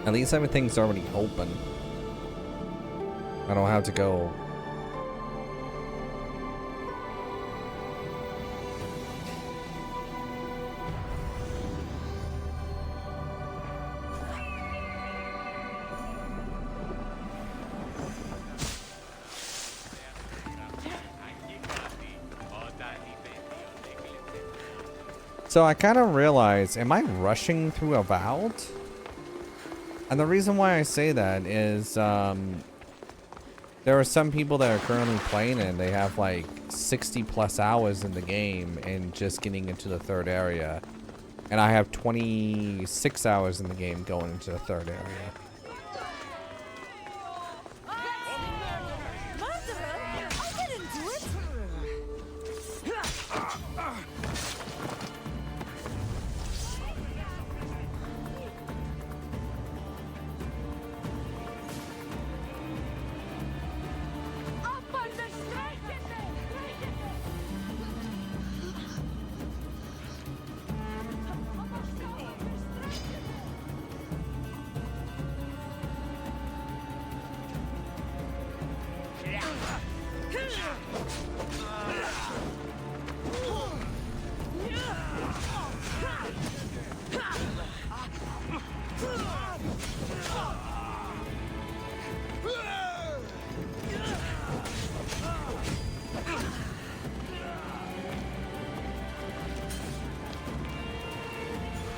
At least everything's already open. I don't have to go. So I kind of realize, am I rushing through a vault? And the reason why I say that is, there are some people that are currently playing and they have like 60 plus hours in the game and just getting into the third area. And I have 26 hours in the game going into the third area.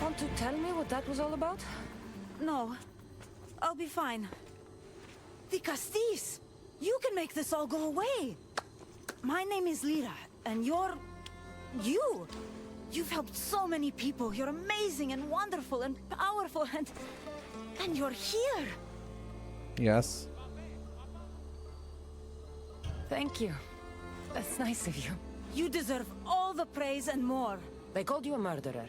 Want to tell me what that was all about? No. I'll be fine. The Castis! You can make this all go away! My name is Lyra, and you're... you! You've helped so many people. You're amazing and wonderful and powerful and you're here! Yes. Thank you. That's nice of you. You deserve all the praise and more. They called you a murderer.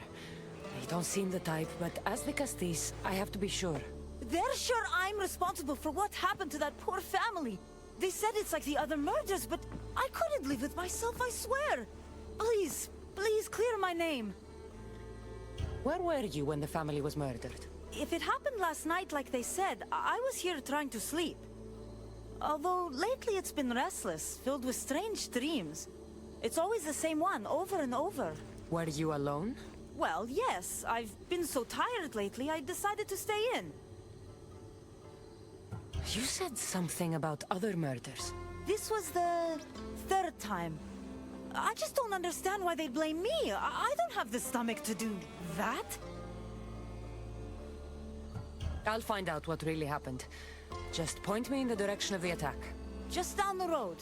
You don't seem the type, but as the Castis, I have to be sure. They're sure I'm responsible for what happened to that poor family. They said it's like the other murders, but I couldn't live with myself, I swear. Please, please clear my name. Where were you when the family was murdered? If it happened last night like they said, I was here trying to sleep. Although lately it's been restless, filled with strange dreams. It's always the same one, over and over. Were you alone? Well, yes. I've been so tired lately, I decided to stay in. You said something about other murders. This was the third time. I just don't understand why they blame me. I don't have the stomach to do that. I'll find out what really happened. Just point me in the direction of the attack. Just down the road.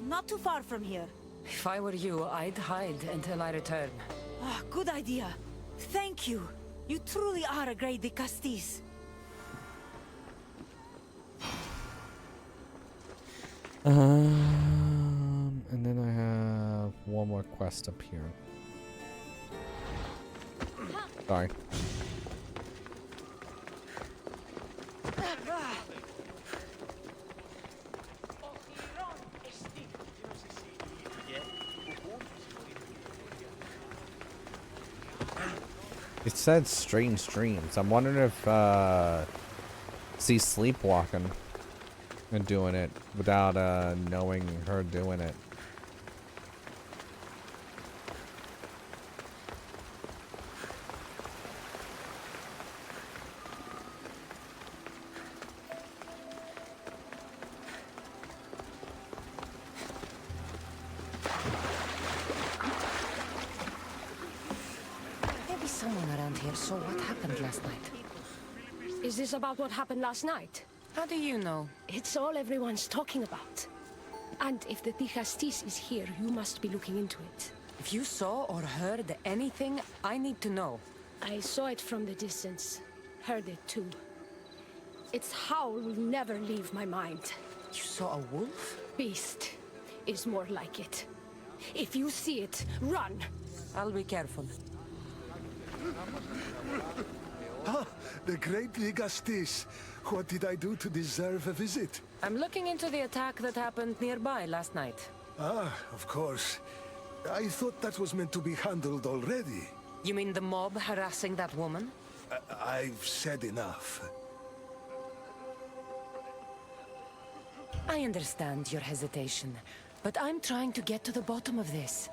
Not too far from here. If I were you, I'd hide until I return. Ah, good idea. Thank you. You truly are a great de Castis. And then I have one more quest up here. Sorry. It said strange dreams. I'm wondering if she's sleepwalking and doing it without knowing her doing it. Maybe someone around here saw what happened last night. Is this about what happened last night? How do you know? It's all everyone's talking about. And if the Tijastis is here, you must be looking into it. If you saw or heard anything, I need to know. I saw it from the distance. Heard it too. Its howl will never leave my mind. You saw a wolf? Beast is more like it. If you see it, run! I'll be careful. Ah, the great Ligastis. What did I do to deserve a visit? I'm looking into the attack that happened nearby last night. Ah, of course. I thought that was meant to be handled already. You mean the mob harassing that woman? I've said enough. I understand your hesitation, but I'm trying to get to the bottom of this.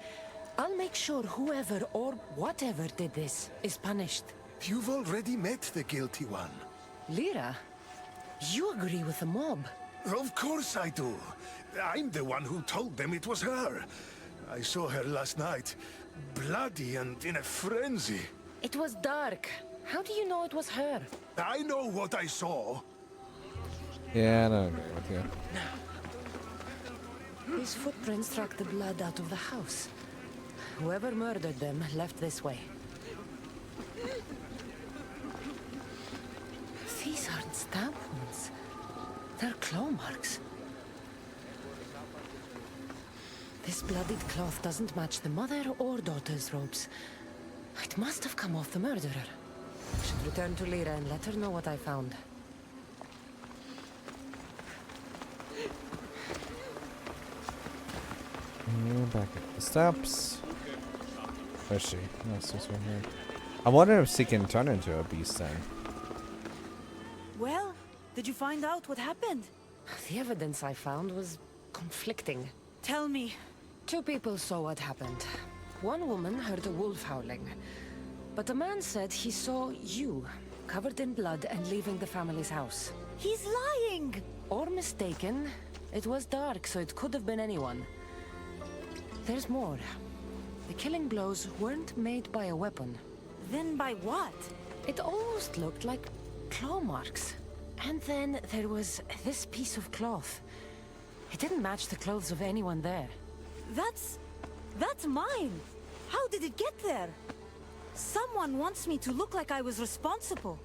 I'll make sure whoever or whatever did this is punished. You've already met the guilty one. Lyra, you agree with the mob? Of course I do. I'm the one who told them it was her. I saw her last night. bloody and in a frenzy. It was dark. How do you know it was her? I know what I saw. Yeah, I don't agree with you. These footprints track the blood out of the house. Whoever murdered them left this way. These aren't stab wounds. They're claw marks. This bloodied cloth doesn't match the mother or daughter's robes. It must have come off the murderer. I should return to Lyra and let her know what I found. Back up the steps. Where's she? No, she's right here. I wonder if she can turn into a beast then. Well, did you find out what happened? The evidence I found was conflicting. Tell me. 2 people saw what happened. One woman heard a wolf howling, but a man said he saw you, covered in blood and leaving the family's house. He's lying! Or mistaken. It was dark, so it could have been anyone. There's more. The killing blows weren't made by a weapon. Then by what? It almost looked like claw marks. And then there was this piece of cloth. It didn't match the clothes of anyone there. That's mine! How did it get there? Someone wants me to look like I was responsible.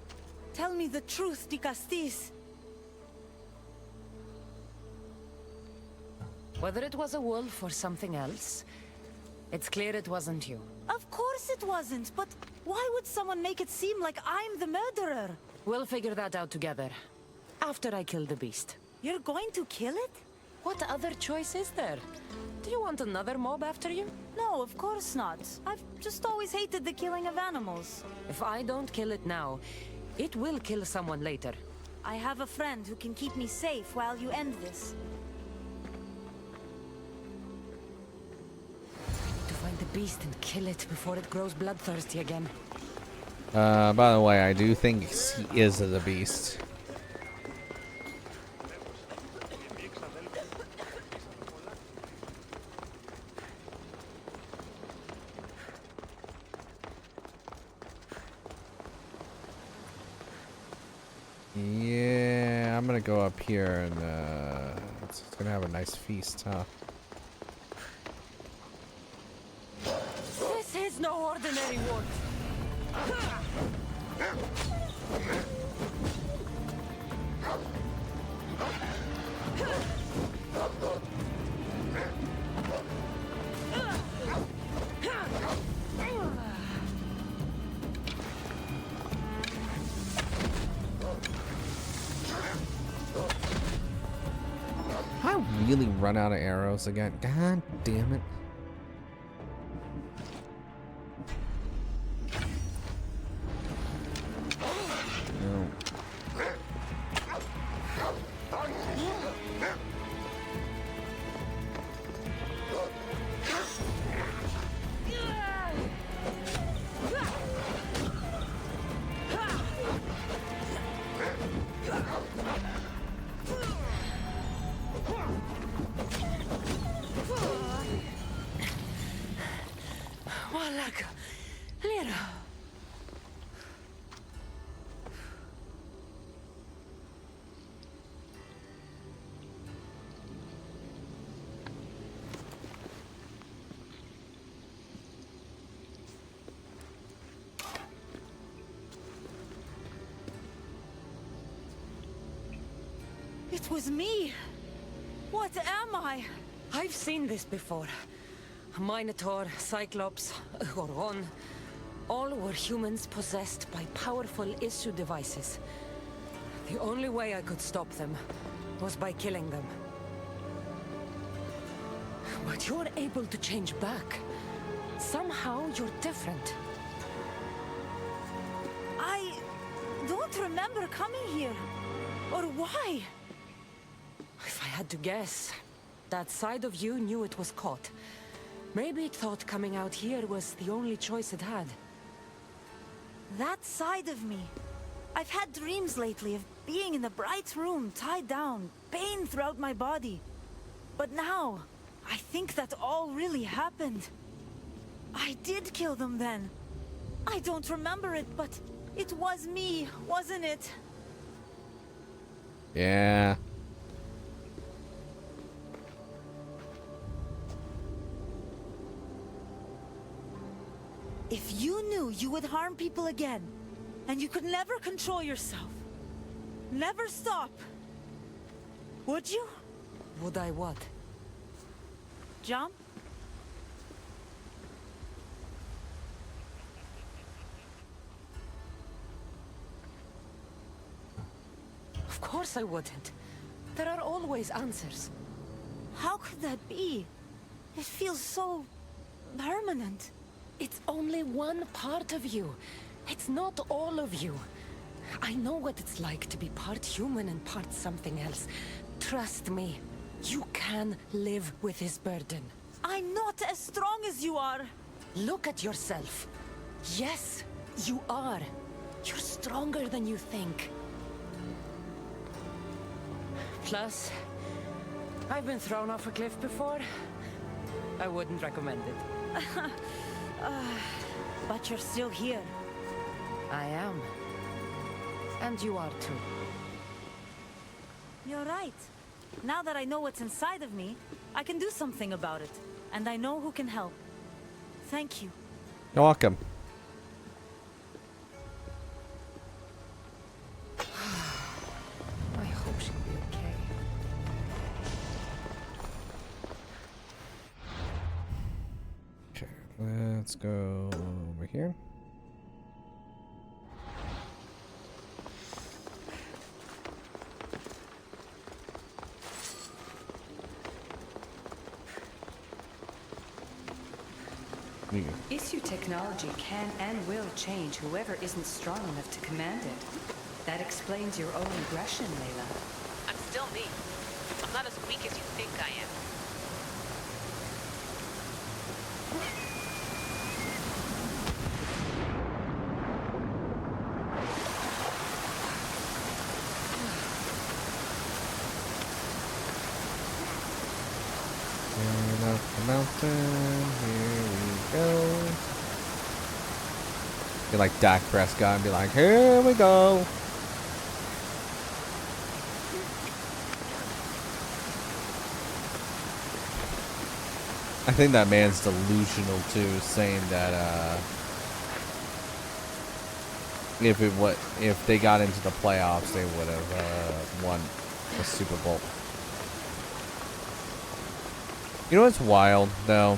Tell me the truth, Di Castis. Whether it was a wolf or something else, it's clear it wasn't you. Of course it wasn't, but why would someone make it seem like I'm the murderer? We'll figure that out together. After I kill the beast. You're going to kill it? What other choice is there? Do you want another mob after you? No, of course not. I've just always hated the killing of animals. If I don't kill it now, it will kill someone later. I have a friend who can keep me safe while you end this. I need to find the beast and kill it before it grows bloodthirsty again. By the way, I do think he is the beast. Yeah, I'm gonna go up here and it's gonna have a nice feast, huh? This is no ordinary wolf. I really run out of arrows again. God damn it. No. Walaka, Lyra. It was me! What am I? I've seen this before. A Minotaur, Cyclops, a Goron. All were humans possessed by powerful issue devices. The only way I could stop them was by killing them. But you're able to change back. Somehow you're different. I don't remember coming here. Or why? If I had to guess, that side of you knew it was caught. Maybe it thought coming out here was the only choice it had. That side of me. I've had dreams lately of being in a bright room, tied down, pain throughout my body. But now, I think that all really happened. I did kill them then. I don't remember it, but it was me, wasn't it? Yeah. If you knew you would harm people again, and you could never control yourself, never stop, would you? Would I what? Jump? Of course I wouldn't. There are always answers. How could that be? It feels so permanent. It's only one part of you. It's not all of you. I know what it's like to be part human and part something else. Trust me, you can live with this burden. I'm not as strong as you are. Look at yourself. Yes, you are. You're stronger than you think. Plus, I've been thrown off a cliff before. I wouldn't recommend it. But you're still here. I am. And you are too. You're right. Now that I know what's inside of me, I can do something about it. And I know who can help. Thank you. You're welcome. I hope she'll be okay. Okay, let's go over here. Issue technology can and will change whoever isn't strong enough to command it. That explains your own aggression, Layla. I'm still me. I'm not as weak as you think I am. Turn up the mountain, here we go. Be like Dak Prescott and be like, here we go. I think that man's delusional too, saying that if they got into the playoffs, they would have won the Super Bowl. You know what's wild, though,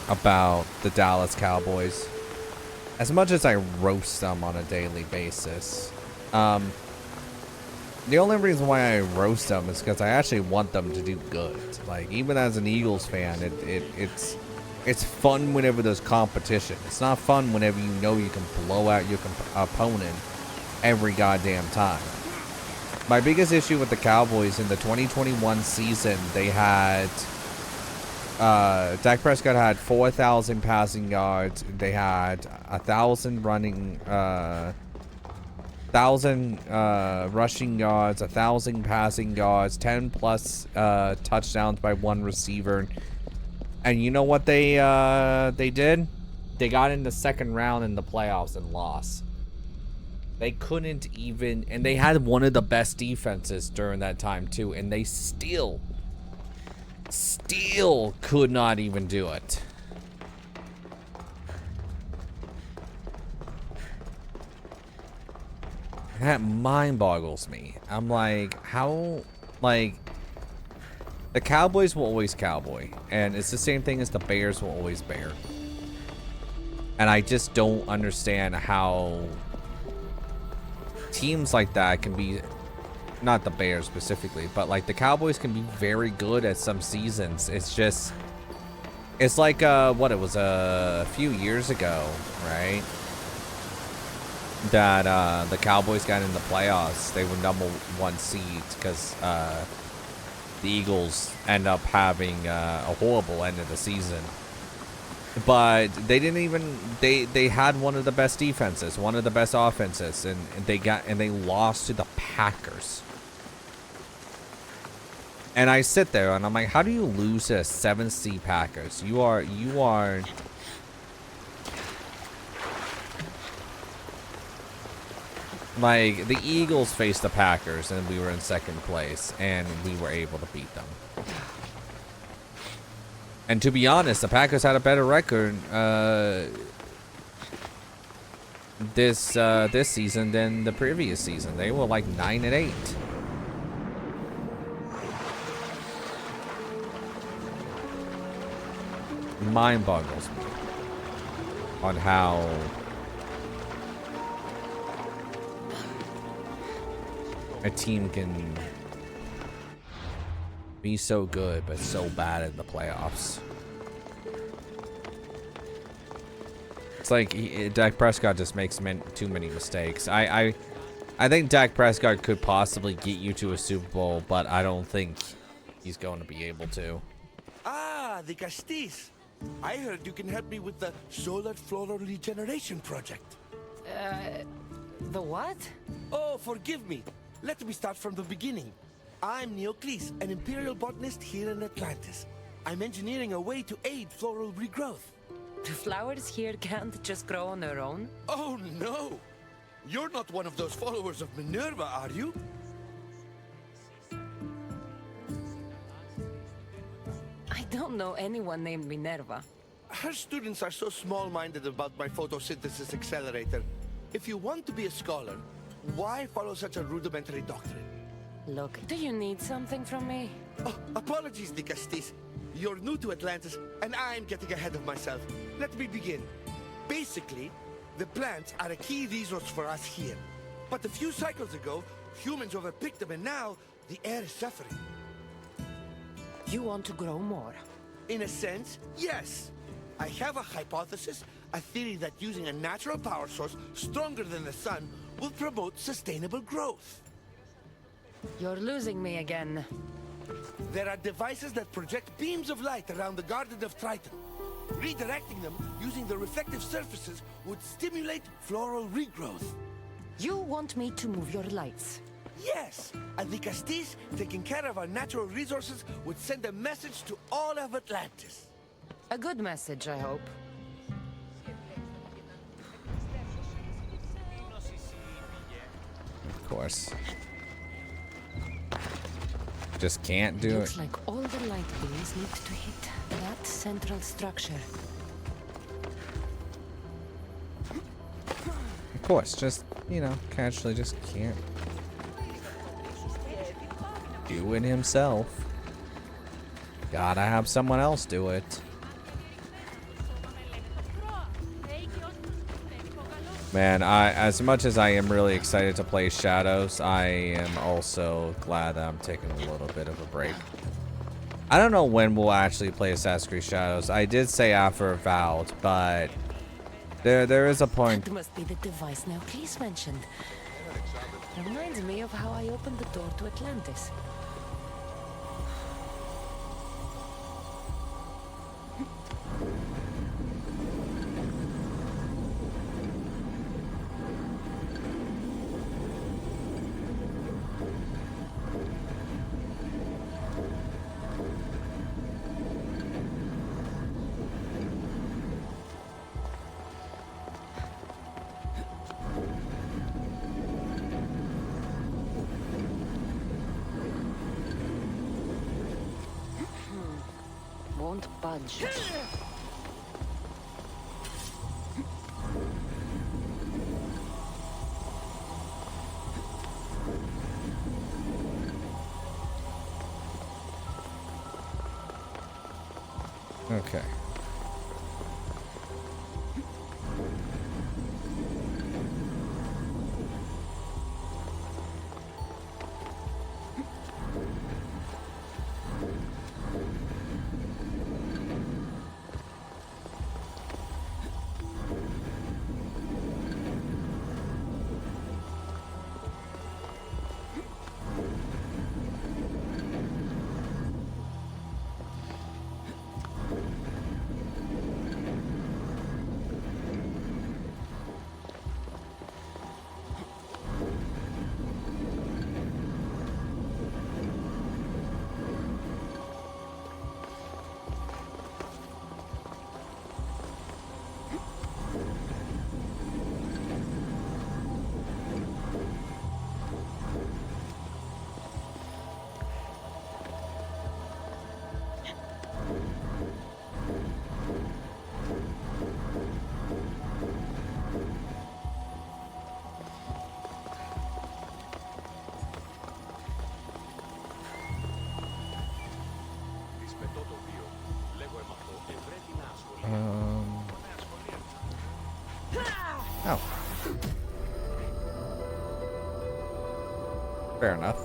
about the Dallas Cowboys? As much as I roast them on a daily basis, the only reason why I roast them is because I actually want them to do good. Like, even as an Eagles fan, it's fun whenever there's competition. It's not fun whenever you know you can blow out your opponent every goddamn time. My biggest issue with the Cowboys in the 2021 season, they had Dak Prescott had 4,000 passing yards. They had 1,000 running, 1,000 rushing yards, 1,000 passing yards, 10 plus touchdowns by one receiver. And you know what they did? They got in the second round in the playoffs and lost. They couldn't even, and they had one of the best defenses during that time too, and they still could not even do it. That mind boggles me. I'm like, how, like, the Cowboys will always cowboy, and it's the same thing as the Bears will always bear. And I just don't understand how teams like that can be, not the Bears specifically, but like the Cowboys can be very good at some seasons. It's just, it's like what it was a few years ago, right? That the Cowboys got in the playoffs. They were #1 seed because the Eagles end up having a horrible end of the season. But they didn't even, they had one of the best defenses, one of the best offenses, and they lost to the Packers. And I sit there and I'm like, how do you lose to 7C Packers? You are like, the Eagles faced the Packers and we were in second place and we were able to beat them. And to be honest, the Packers had a better record this season than the previous season. They were like 9-8. Mind boggles me on how a team can be so good but so bad in the playoffs. It's like Dak Prescott just makes too many mistakes. I think Dak Prescott could possibly get you to a Super Bowl, but I don't think he's going to be able to. Ah, the Castis. I heard you can help me with the solar floral regeneration project. The what? Oh, forgive me. Let me start from the beginning. I'm Neocles, an imperial botanist here in Atlantis. I'm engineering a way to aid floral regrowth. The flowers here can't just grow on their own? Oh, no! You're not one of those followers of Minerva, are you? I don't know anyone named Minerva. Her students are so small-minded about my photosynthesis accelerator. If you want to be a scholar, why follow such a rudimentary doctrine? Look, do you need something from me? Oh, apologies, Di Castis. You're new to Atlantis, and I'm getting ahead of myself. Let me begin. Basically, the plants are a key resource for us here. But a few cycles ago, humans overpicked them, and now the air is suffering. You want to grow more? In a sense, yes. I have a hypothesis, a theory that using a natural power source stronger than the sun will promote sustainable growth. You're losing me again. There are devices that project beams of light around the Garden of Triton. Redirecting them using the reflective surfaces would stimulate floral regrowth. You want me to move your lights? Yes, and the Castis, taking care of our natural resources, would send a message to all of Atlantis. A good message, I hope. Of course. Just can't do it. Looks like all the light beams need to hit that central structure. Of course, just, you know, casually just can't do it himself. Gotta have someone else do it. Man, as much as I am really excited to play Shadows, I am also glad that I'm taking a little bit of a break. I don't know when we'll actually play Assassin's Creed Shadows. I did say after Avowed, but there is a point. That must be the device Neocles mentioned. Reminds me of how I opened the door to Atlantis. Won't budge. Okay. Oh. Fair enough.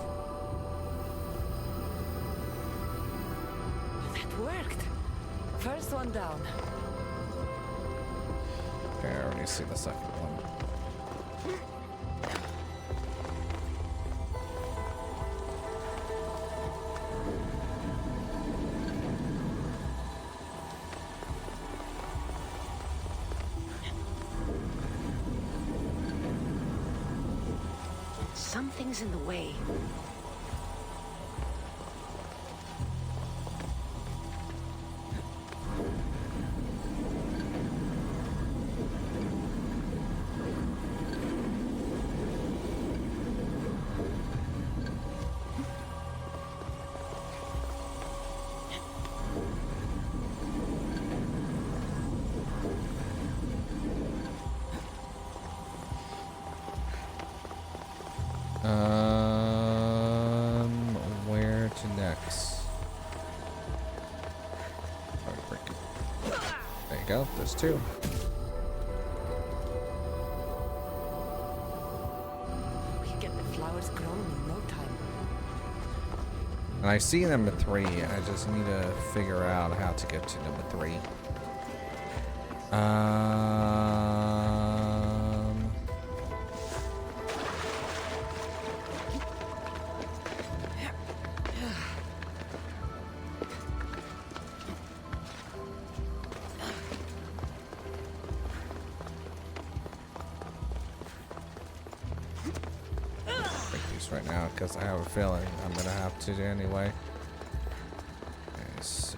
That worked. First one down. Okay, I already see the second one. Something's in the way. Where to next? Oh, break it. There you go. There's two. We can get the flowers grown in no time. And I see number 3. I just need to figure out how to get to number 3. Right now, because I have a feeling I'm gonna have to anyway. Let's see.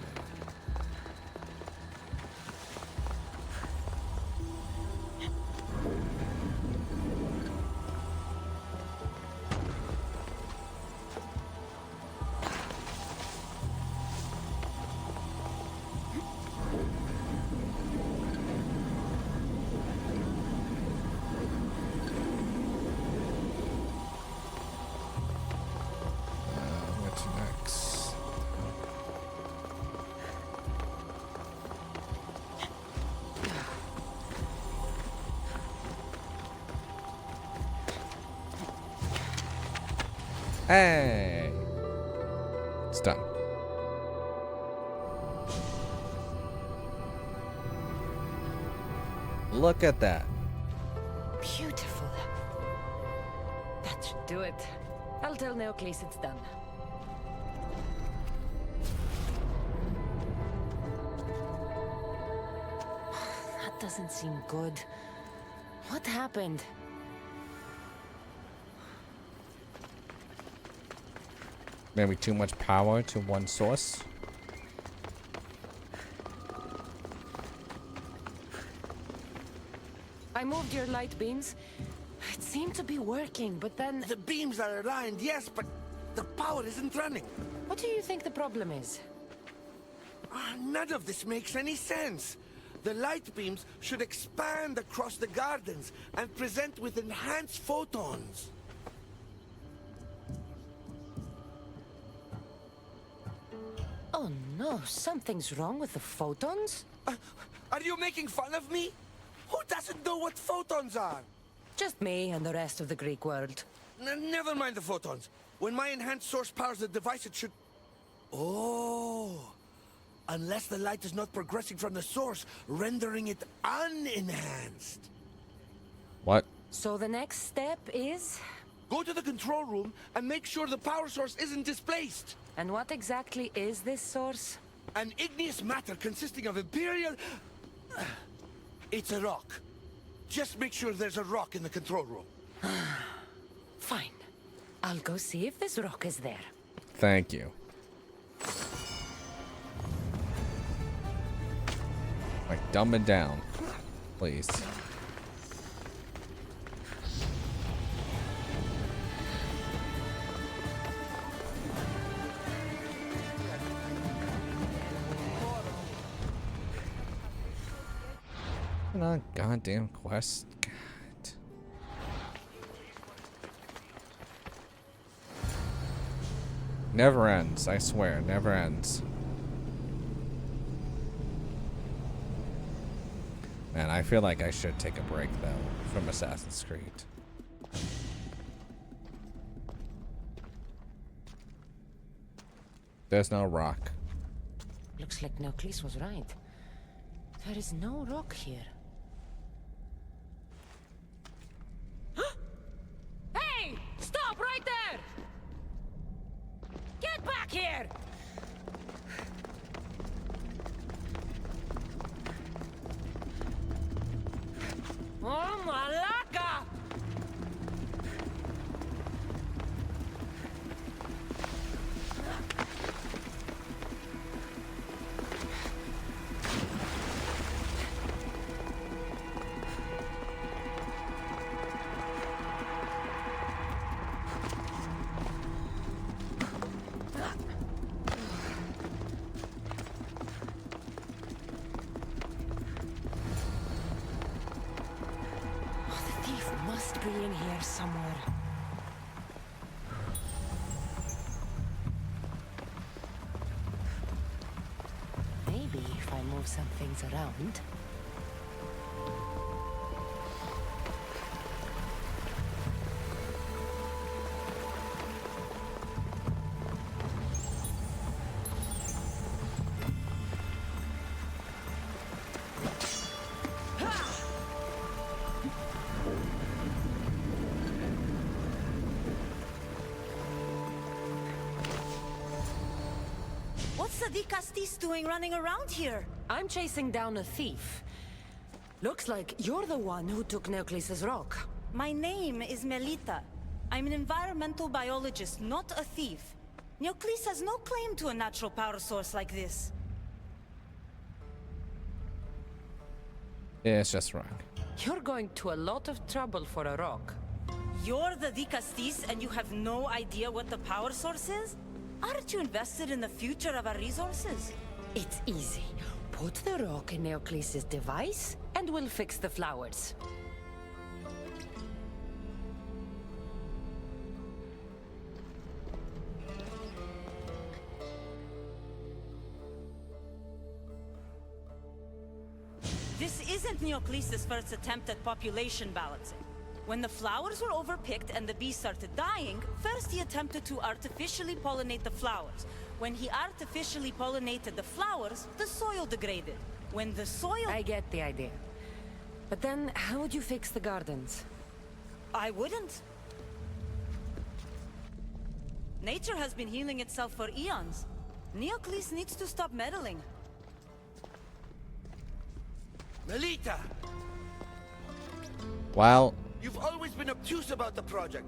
Hey! It's done. Look at that. Beautiful. That should do it. I'll tell Neocase it's done. That doesn't seem good. What happened? Maybe too much power to one source. I moved your light beams. It seemed to be working, but then... The beams are aligned, yes, but the power isn't running. What do you think the problem is? None of this makes any sense. The light beams should expand across the gardens and present with enhanced photons. Oh no, something's wrong with the photons? Are you making fun of me? Who doesn't know what photons are? Just me and the rest of the Greek world. Never mind the photons. When my enhanced source powers the device, it should... Oh! Unless the light is not progressing from the source, rendering it unenhanced. What? So the next step is... Go to the control room and make sure the power source isn't displaced. And what exactly is this source? An igneous matter consisting of Imperial... It's a rock. Just make sure there's a rock in the control room. Fine. I'll go see if this rock is there. Thank you. Like, dumb it down, please. Not goddamn quest. God. Never ends, I swear, never ends. Man, I feel like I should take a break, though, from Assassin's Creed. There's no rock. Looks like Neoclis was right. There is no rock here. Hey! Stop right there! Get back here! Oh, Malaka! Must be in here somewhere. Maybe if I move some things around. What's the Castis doing running around here? I'm chasing down a thief. Looks like you're the one who took Neoclis' rock. My name is Melita. I'm an environmental biologist, not a thief. Neoclis has no claim to a natural power source like this. Yeah, it's just wrong. You're going to a lot of trouble for a rock. You're the Castis and you have no idea what the power source is? Aren't you invested in the future of our resources? It's easy. Put the rock in Neoclis' device, and we'll fix the flowers. This isn't Neoclis' first attempt at population balancing. When the flowers were overpicked and the bees started dying, first he attempted to artificially pollinate the flowers. When he artificially pollinated the flowers, the soil degraded. When the soil... I get the idea. But then, how would you fix the gardens? I wouldn't. Nature has been healing itself for eons. Neoclis needs to stop meddling. Melita! Well... You've always been obtuse about the project.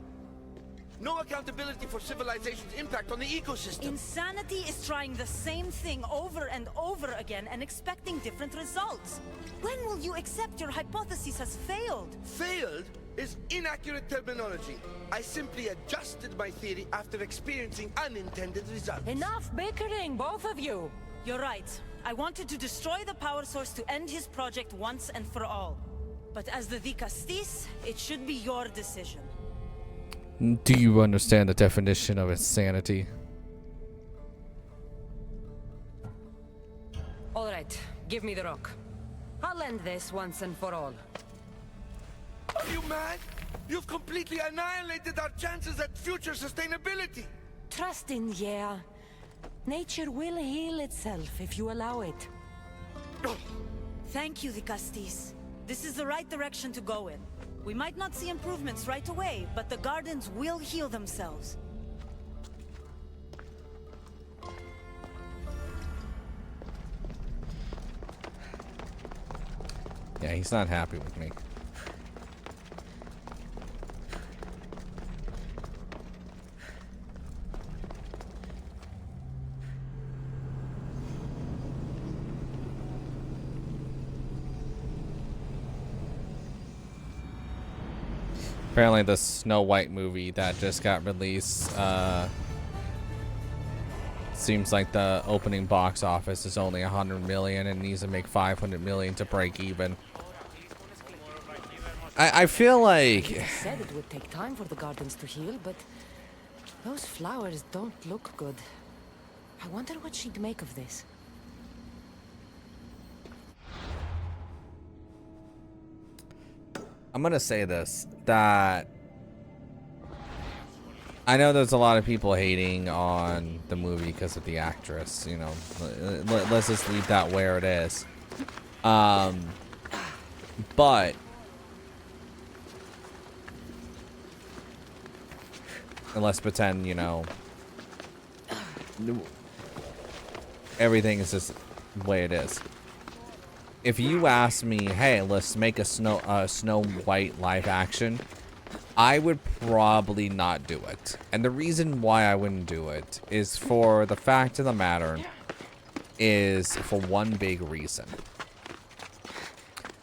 No accountability for civilization's impact on the ecosystem. Insanity is trying the same thing over and over again and expecting different results. When will you accept your hypothesis has failed? Failed is inaccurate terminology. I simply adjusted my theory after experiencing unintended results. Enough bickering, both of you! You're right. I wanted to destroy the power source to end his project once and for all. But as the Castis, it should be your decision. Do you understand the definition of insanity? All right, give me the rock. I'll end this once and for all. Are you mad? You've completely annihilated our chances at future sustainability. Trust in yeah. Nature will heal itself if you allow it. Thank you, Castis. This is the right direction to go in. We might not see improvements right away, but the gardens will heal themselves. Yeah, he's not happy with me. Apparently the Snow White movie that just got released, seems like the opening box office is only 100 million and needs to make 500 million to break even. I feel like... He said it would take time for the gardens to heal, but those flowers don't look good. I wonder what she'd make of this. I'm gonna say this, that I know there's a lot of people hating on the movie because of the actress, you know. Let's just leave that where it is. But and let's pretend, you know, everything is just the way it is. If you ask me, hey, let's make a Snow White live action, I would probably not do it. And the reason why I wouldn't do it is for the fact of the matter is for one big reason.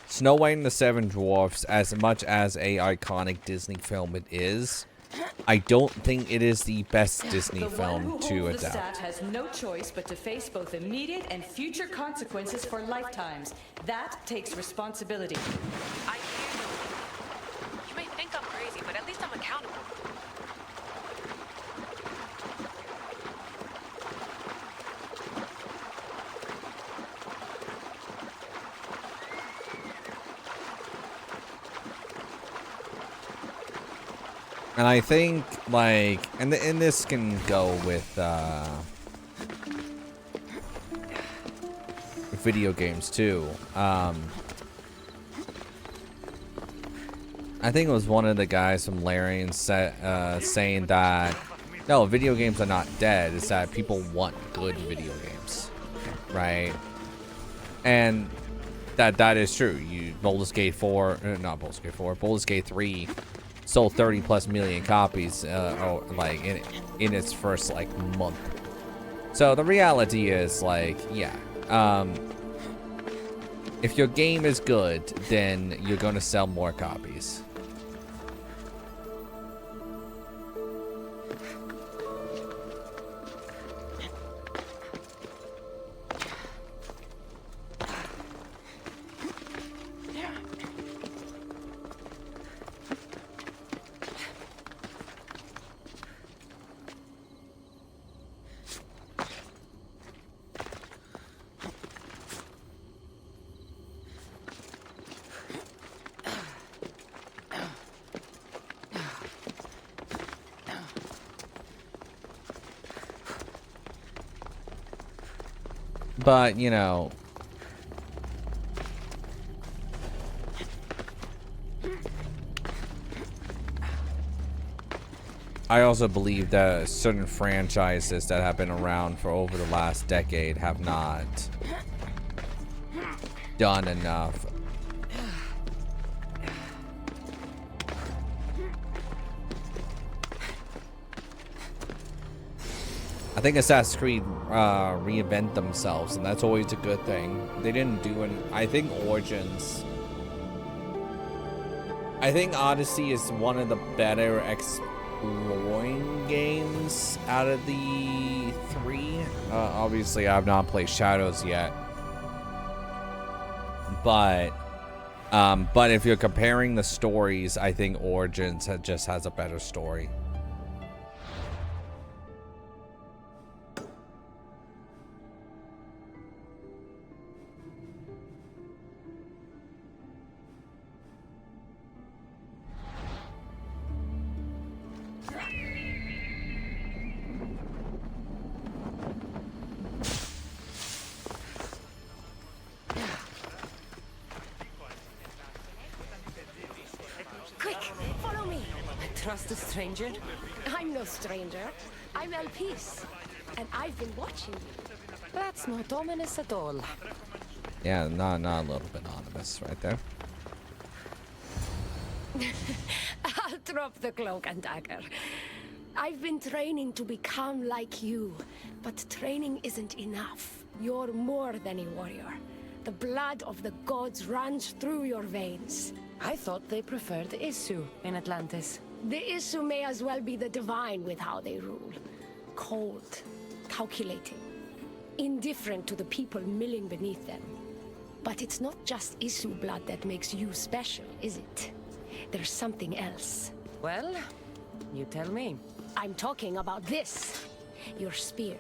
Snow White and the Seven Dwarfs, as much as a iconic Disney film it is, I don't think it is the best Disney film to adapt. The stat has no choice but to face both immediate and future consequences for lifetimes. That takes responsibility. I hear you. You may think I'm crazy, but at least I'm accountable. And I think, like, and this can go with video games too. I think it was one of the guys from Larian saying that no, video games are not dead. It's that people want good video games, right? And that is true. Baldur's Gate 4, not Baldur's Gate 4, Baldur's Gate 3. Sold 30+ million copies, like in its first like month. So the reality is, like, yeah, if your game is good, then you're gonna sell more copies. But, you know, I also believe that certain franchises that have been around for over the last decade have not done enough. I think Assassin's Creed reinvent themselves, and that's always a good thing. They didn't do any. I think Origins. I think Odyssey is one of the better exploring games out of the three. Obviously, I have not played Shadows yet, but if you're comparing the stories, I think Origins just has a better story. Trust a stranger? I'm no stranger. I'm El Peace, and I've been watching you. That's not ominous at all. Yeah, not a little bit ominous right there. I'll drop the cloak and dagger. I've been training to become like you, but training isn't enough. You're more than a warrior. The blood of the gods runs through your veins. I thought they preferred Isu in Atlantis. The Isu may as well be the divine with how they rule. Cold, calculating, indifferent to the people milling beneath them. But it's not just Isu blood that makes you special, is it? There's something else. Well, you tell me. I'm talking about this. Your spear.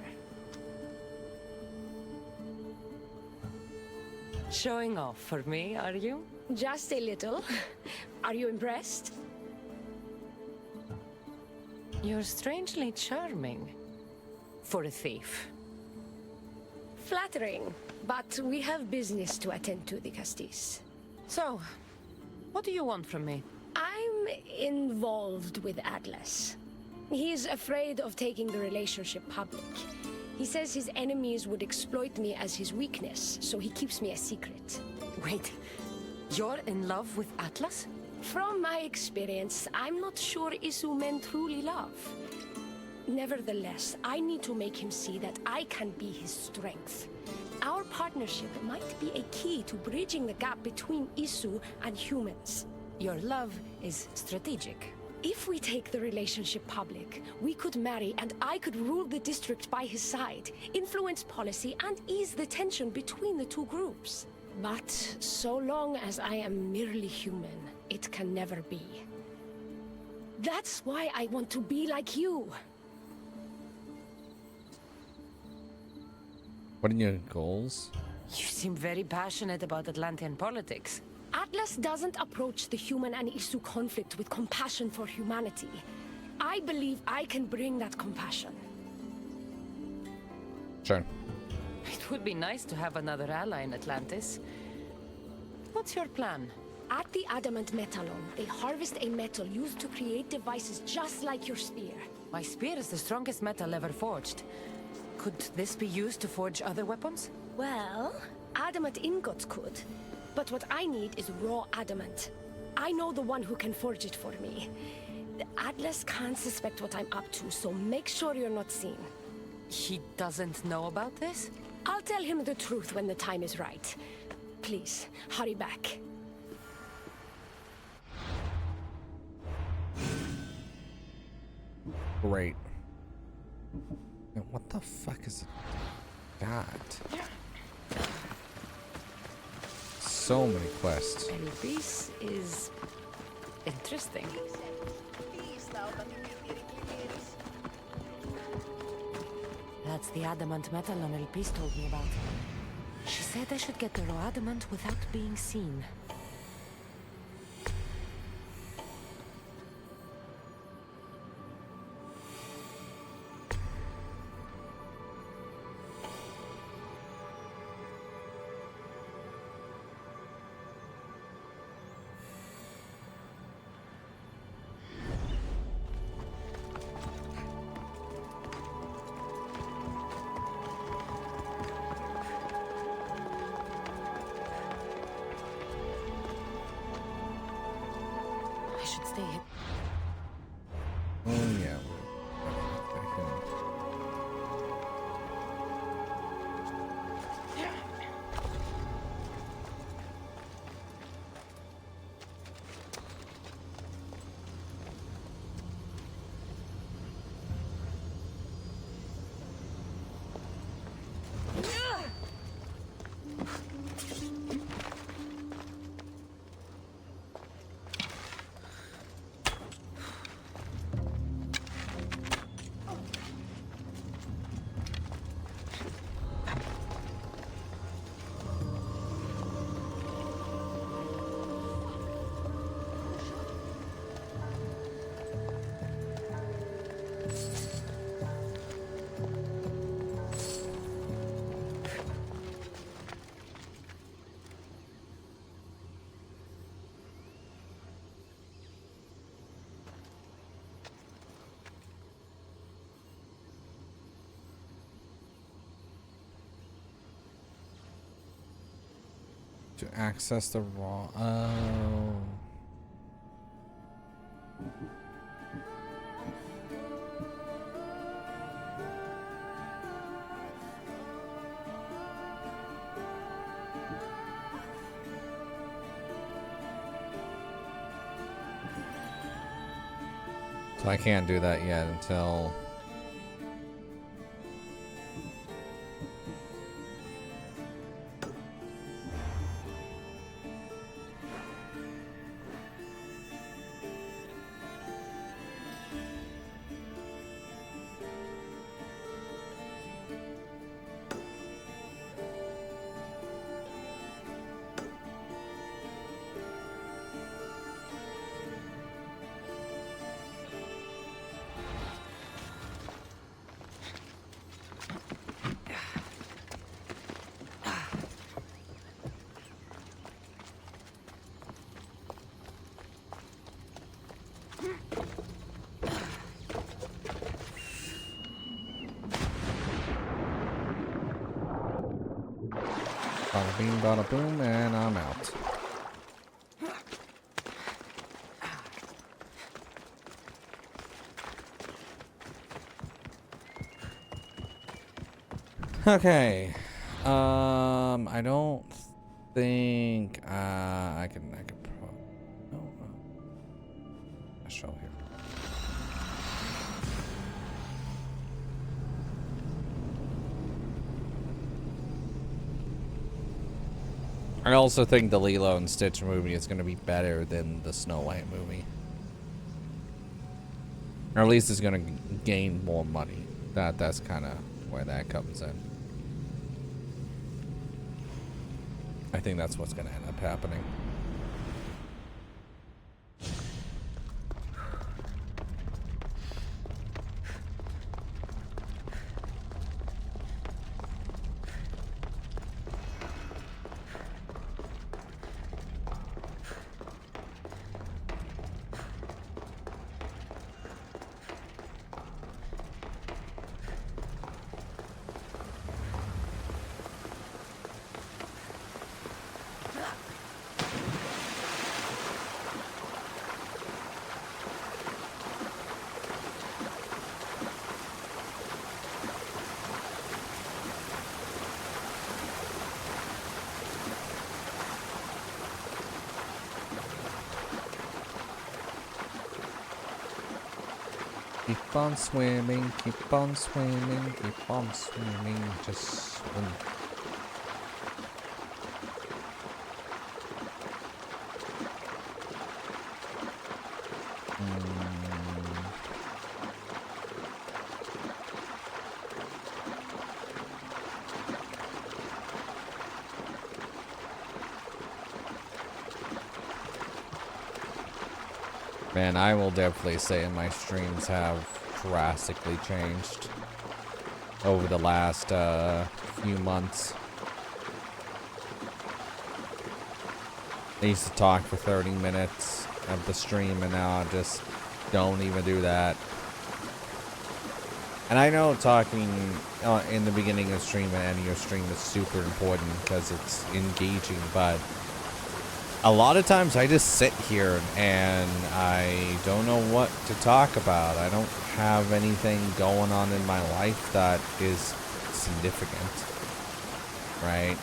Showing off for me, are you? Just a little. Are you impressed? You're strangely charming. For a thief. Flattering. But we have business to attend to, the Castis. So, what do you want from me? I'm involved with Atlas. He's afraid of taking the relationship public. He says his enemies would exploit me as his weakness, so he keeps me a secret. Wait, you're in love with Atlas? From my experience, I'm not sure Isu men truly love. Nevertheless, I need to make him see that I can be his strength. Our partnership might be a key to bridging the gap between Isu and humans. Your love is strategic. If we take the relationship public, we could marry and I could rule the district by his side, influence policy and ease the tension between the two groups. But so long as I am merely human, it can never be. That's why I want to be like you. What are your goals? You seem very passionate about Atlantean politics. Atlas doesn't approach the human and Isu conflict with compassion for humanity. I believe I can bring that compassion. Sure. It would be nice to have another ally in Atlantis. What's your plan? At the Adamant Metallon, they harvest a metal used to create devices just like your spear. My spear is the strongest metal ever forged. Could this be used to forge other weapons? Well, adamant ingots could. But what I need is raw adamant. I know the one who can forge it for me. The Atlas can't suspect what I'm up to, so make sure you're not seen. He doesn't know about this? I'll tell him the truth when the time is right. Please, hurry back. Great. Now, what the fuck is that? So many quests. El piece is interesting. That's the adamant metal El Piece told me about. She said I should get the raw adamant without being seen. Stay here. Oh yeah. To access the raw. Oh. So I can't do that yet until. Bada bing, bada boom, and I'm out. Okay. I don't think I can no. A show here. I also think the Lilo and Stitch movie is going to be better than the Snow White movie. Or at least it's going to gain more money. That's kind of where that comes in. I think that's what's going to end up happening. Keep on swimming, keep on swimming, keep on swimming, just swim. Man, I will definitely say my streams have drastically changed over the last few months. I used to talk for 30 minutes of the stream, and now I just don't even do that. And I know talking in the beginning of stream and ending your stream is super important because it's engaging, but a lot of times I just sit here and I don't know what to talk about. I don't have anything going on in my life that is significant, right?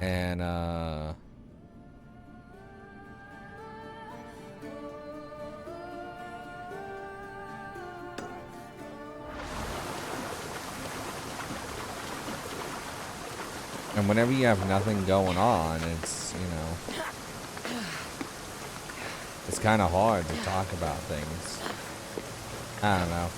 And and whenever you have nothing going on, it's, you know, it's kind of hard to talk about things. I don't know.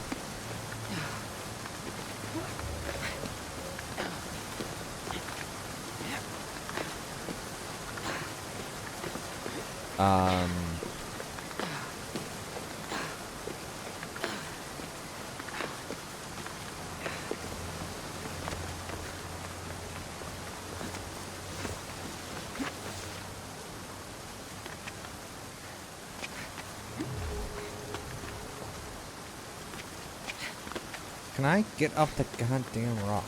Can I get up the goddamn rock?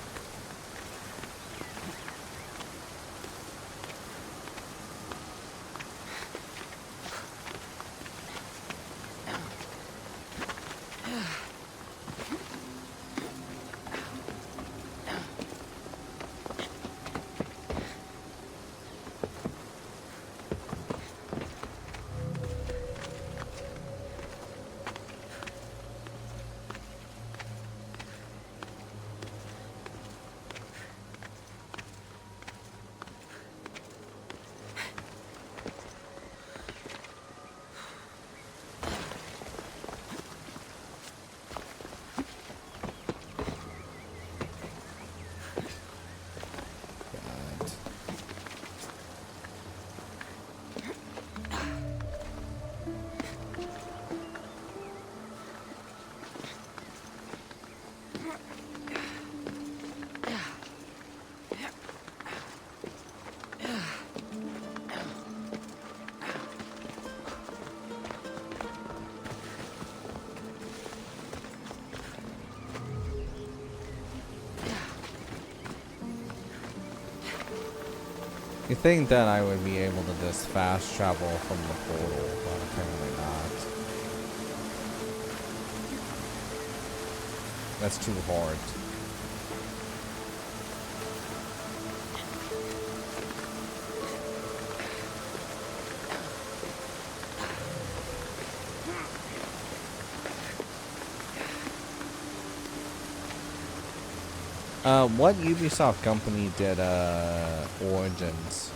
think that I would be able to just fast travel from the portal, but apparently not. That's too hard. What Ubisoft company did Origins?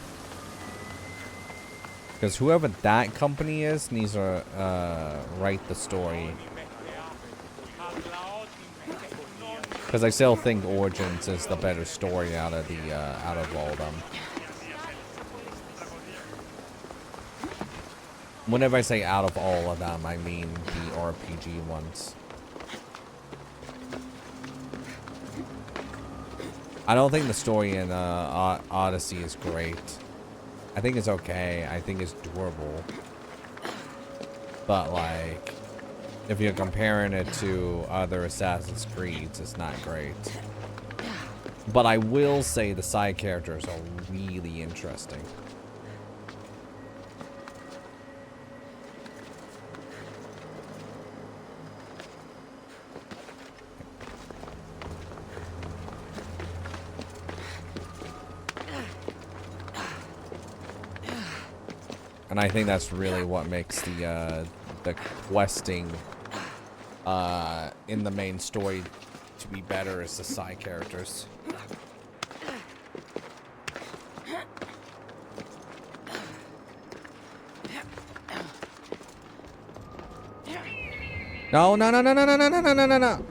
Because whoever that company is needs to write the story. Because I still think Origins is the better story out of all of them. Whenever I say out of all of them, I mean the RPG ones. I don't think the story in Odyssey is great. I think it's okay. I think it's durable. But like, if you're comparing it to other Assassin's Creeds, it's not great. But I will say the side characters are really interesting. And I think that's really what makes the questing in the main story to be better is the side characters. No, no, no, no, no, no, no, no, no, no, no.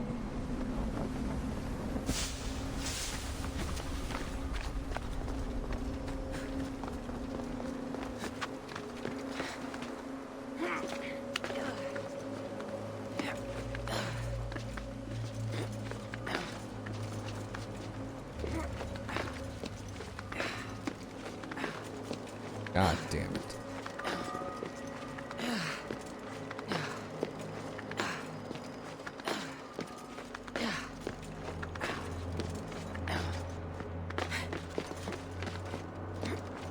God damn it.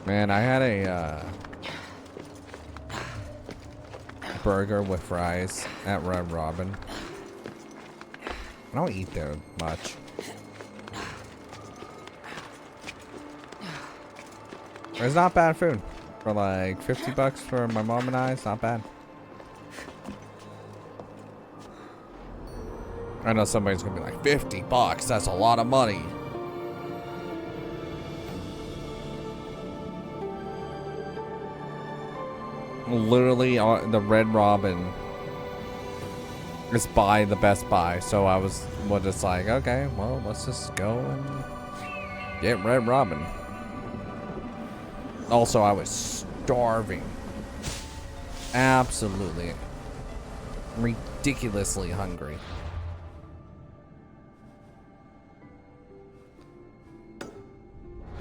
Man, I had a burger with fries at Red Robin. I don't eat there much. It's not bad food. For like 50 bucks for my mom and I, it's not bad. I know somebody's gonna be like, 50 bucks, that's a lot of money. Literally, the Red Robin is by the Best Buy, so I was just like, okay, well, let's just go and get Red Robin. Also, I was starving. Absolutely. Ridiculously hungry.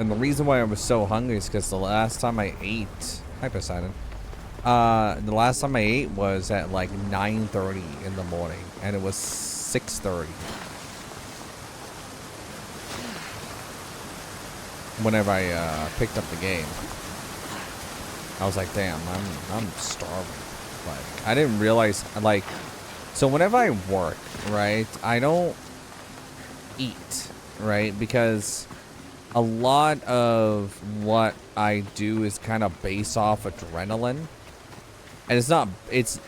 And the reason why I was so hungry is because the last time I ate... Hi, Poseidon. The last time I ate was at like 9:30 in the morning. And it was 6:30. Whenever I picked up the game. I was like, damn, I'm starving. Like, I didn't realize, like, so whenever I work, right, I don't eat, right, because a lot of what I do is kind of based off adrenaline, and it's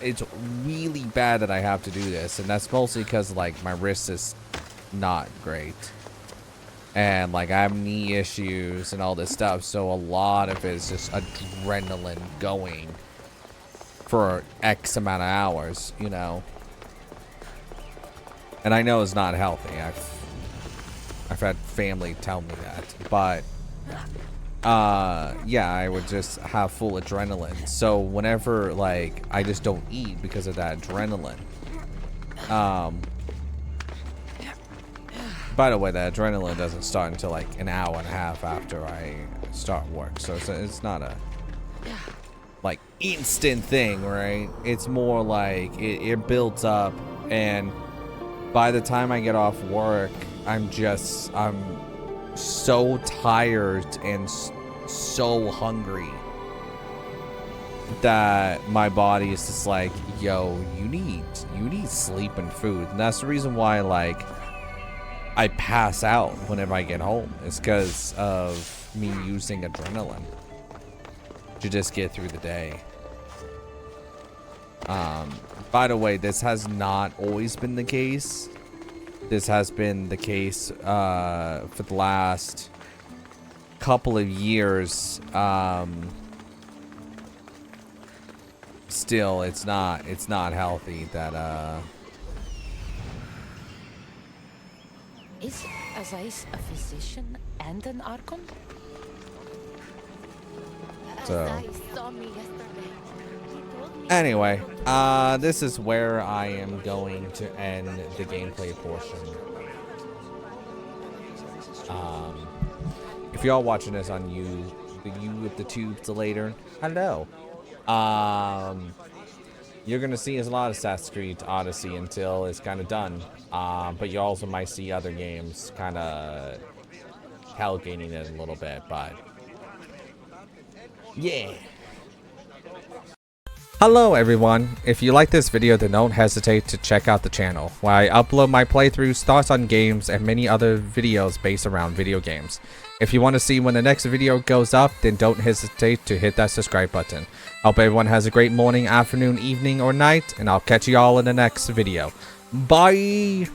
really bad that I have to do this, and that's mostly because, like, my wrist is not great. And like I have knee issues and all this stuff, so a lot of it is just adrenaline going for X amount of hours, you know. And I know it's not healthy. I've had family tell me that, but yeah, I would just have full adrenaline. So whenever like I just don't eat because of that adrenaline. By the way, the adrenaline doesn't start until like an hour and a half after I start work. So it's not a like instant thing, right? It's more like it builds up, and by the time I get off work, I'm so tired and so hungry that my body is just like, yo, you need sleep and food. And that's the reason why, like, I pass out whenever I get home. It's because of me using adrenaline to just get through the day. By the way, this has not always been the case. This has been the case for the last couple of years. Still, it's not healthy that Is Azais a physician and an Archon? so. Azai saw me yesterday. He told me Anyway, this is where I am going to end the gameplay portion. If y'all watching this on you with the tubes later, hello. You're gonna see a lot of Assassin's Creed Odyssey until it's kind of done. But you also might see other games kind of tailgating it a little bit, but yeah. Hello everyone, if you like this video then don't hesitate to check out the channel, where I upload my playthroughs, thoughts on games, and many other videos based around video games. If you want to see when the next video goes up, then don't hesitate to hit that subscribe button. Hope everyone has a great morning, afternoon, evening, or night, and I'll catch you all in the next video. Bye!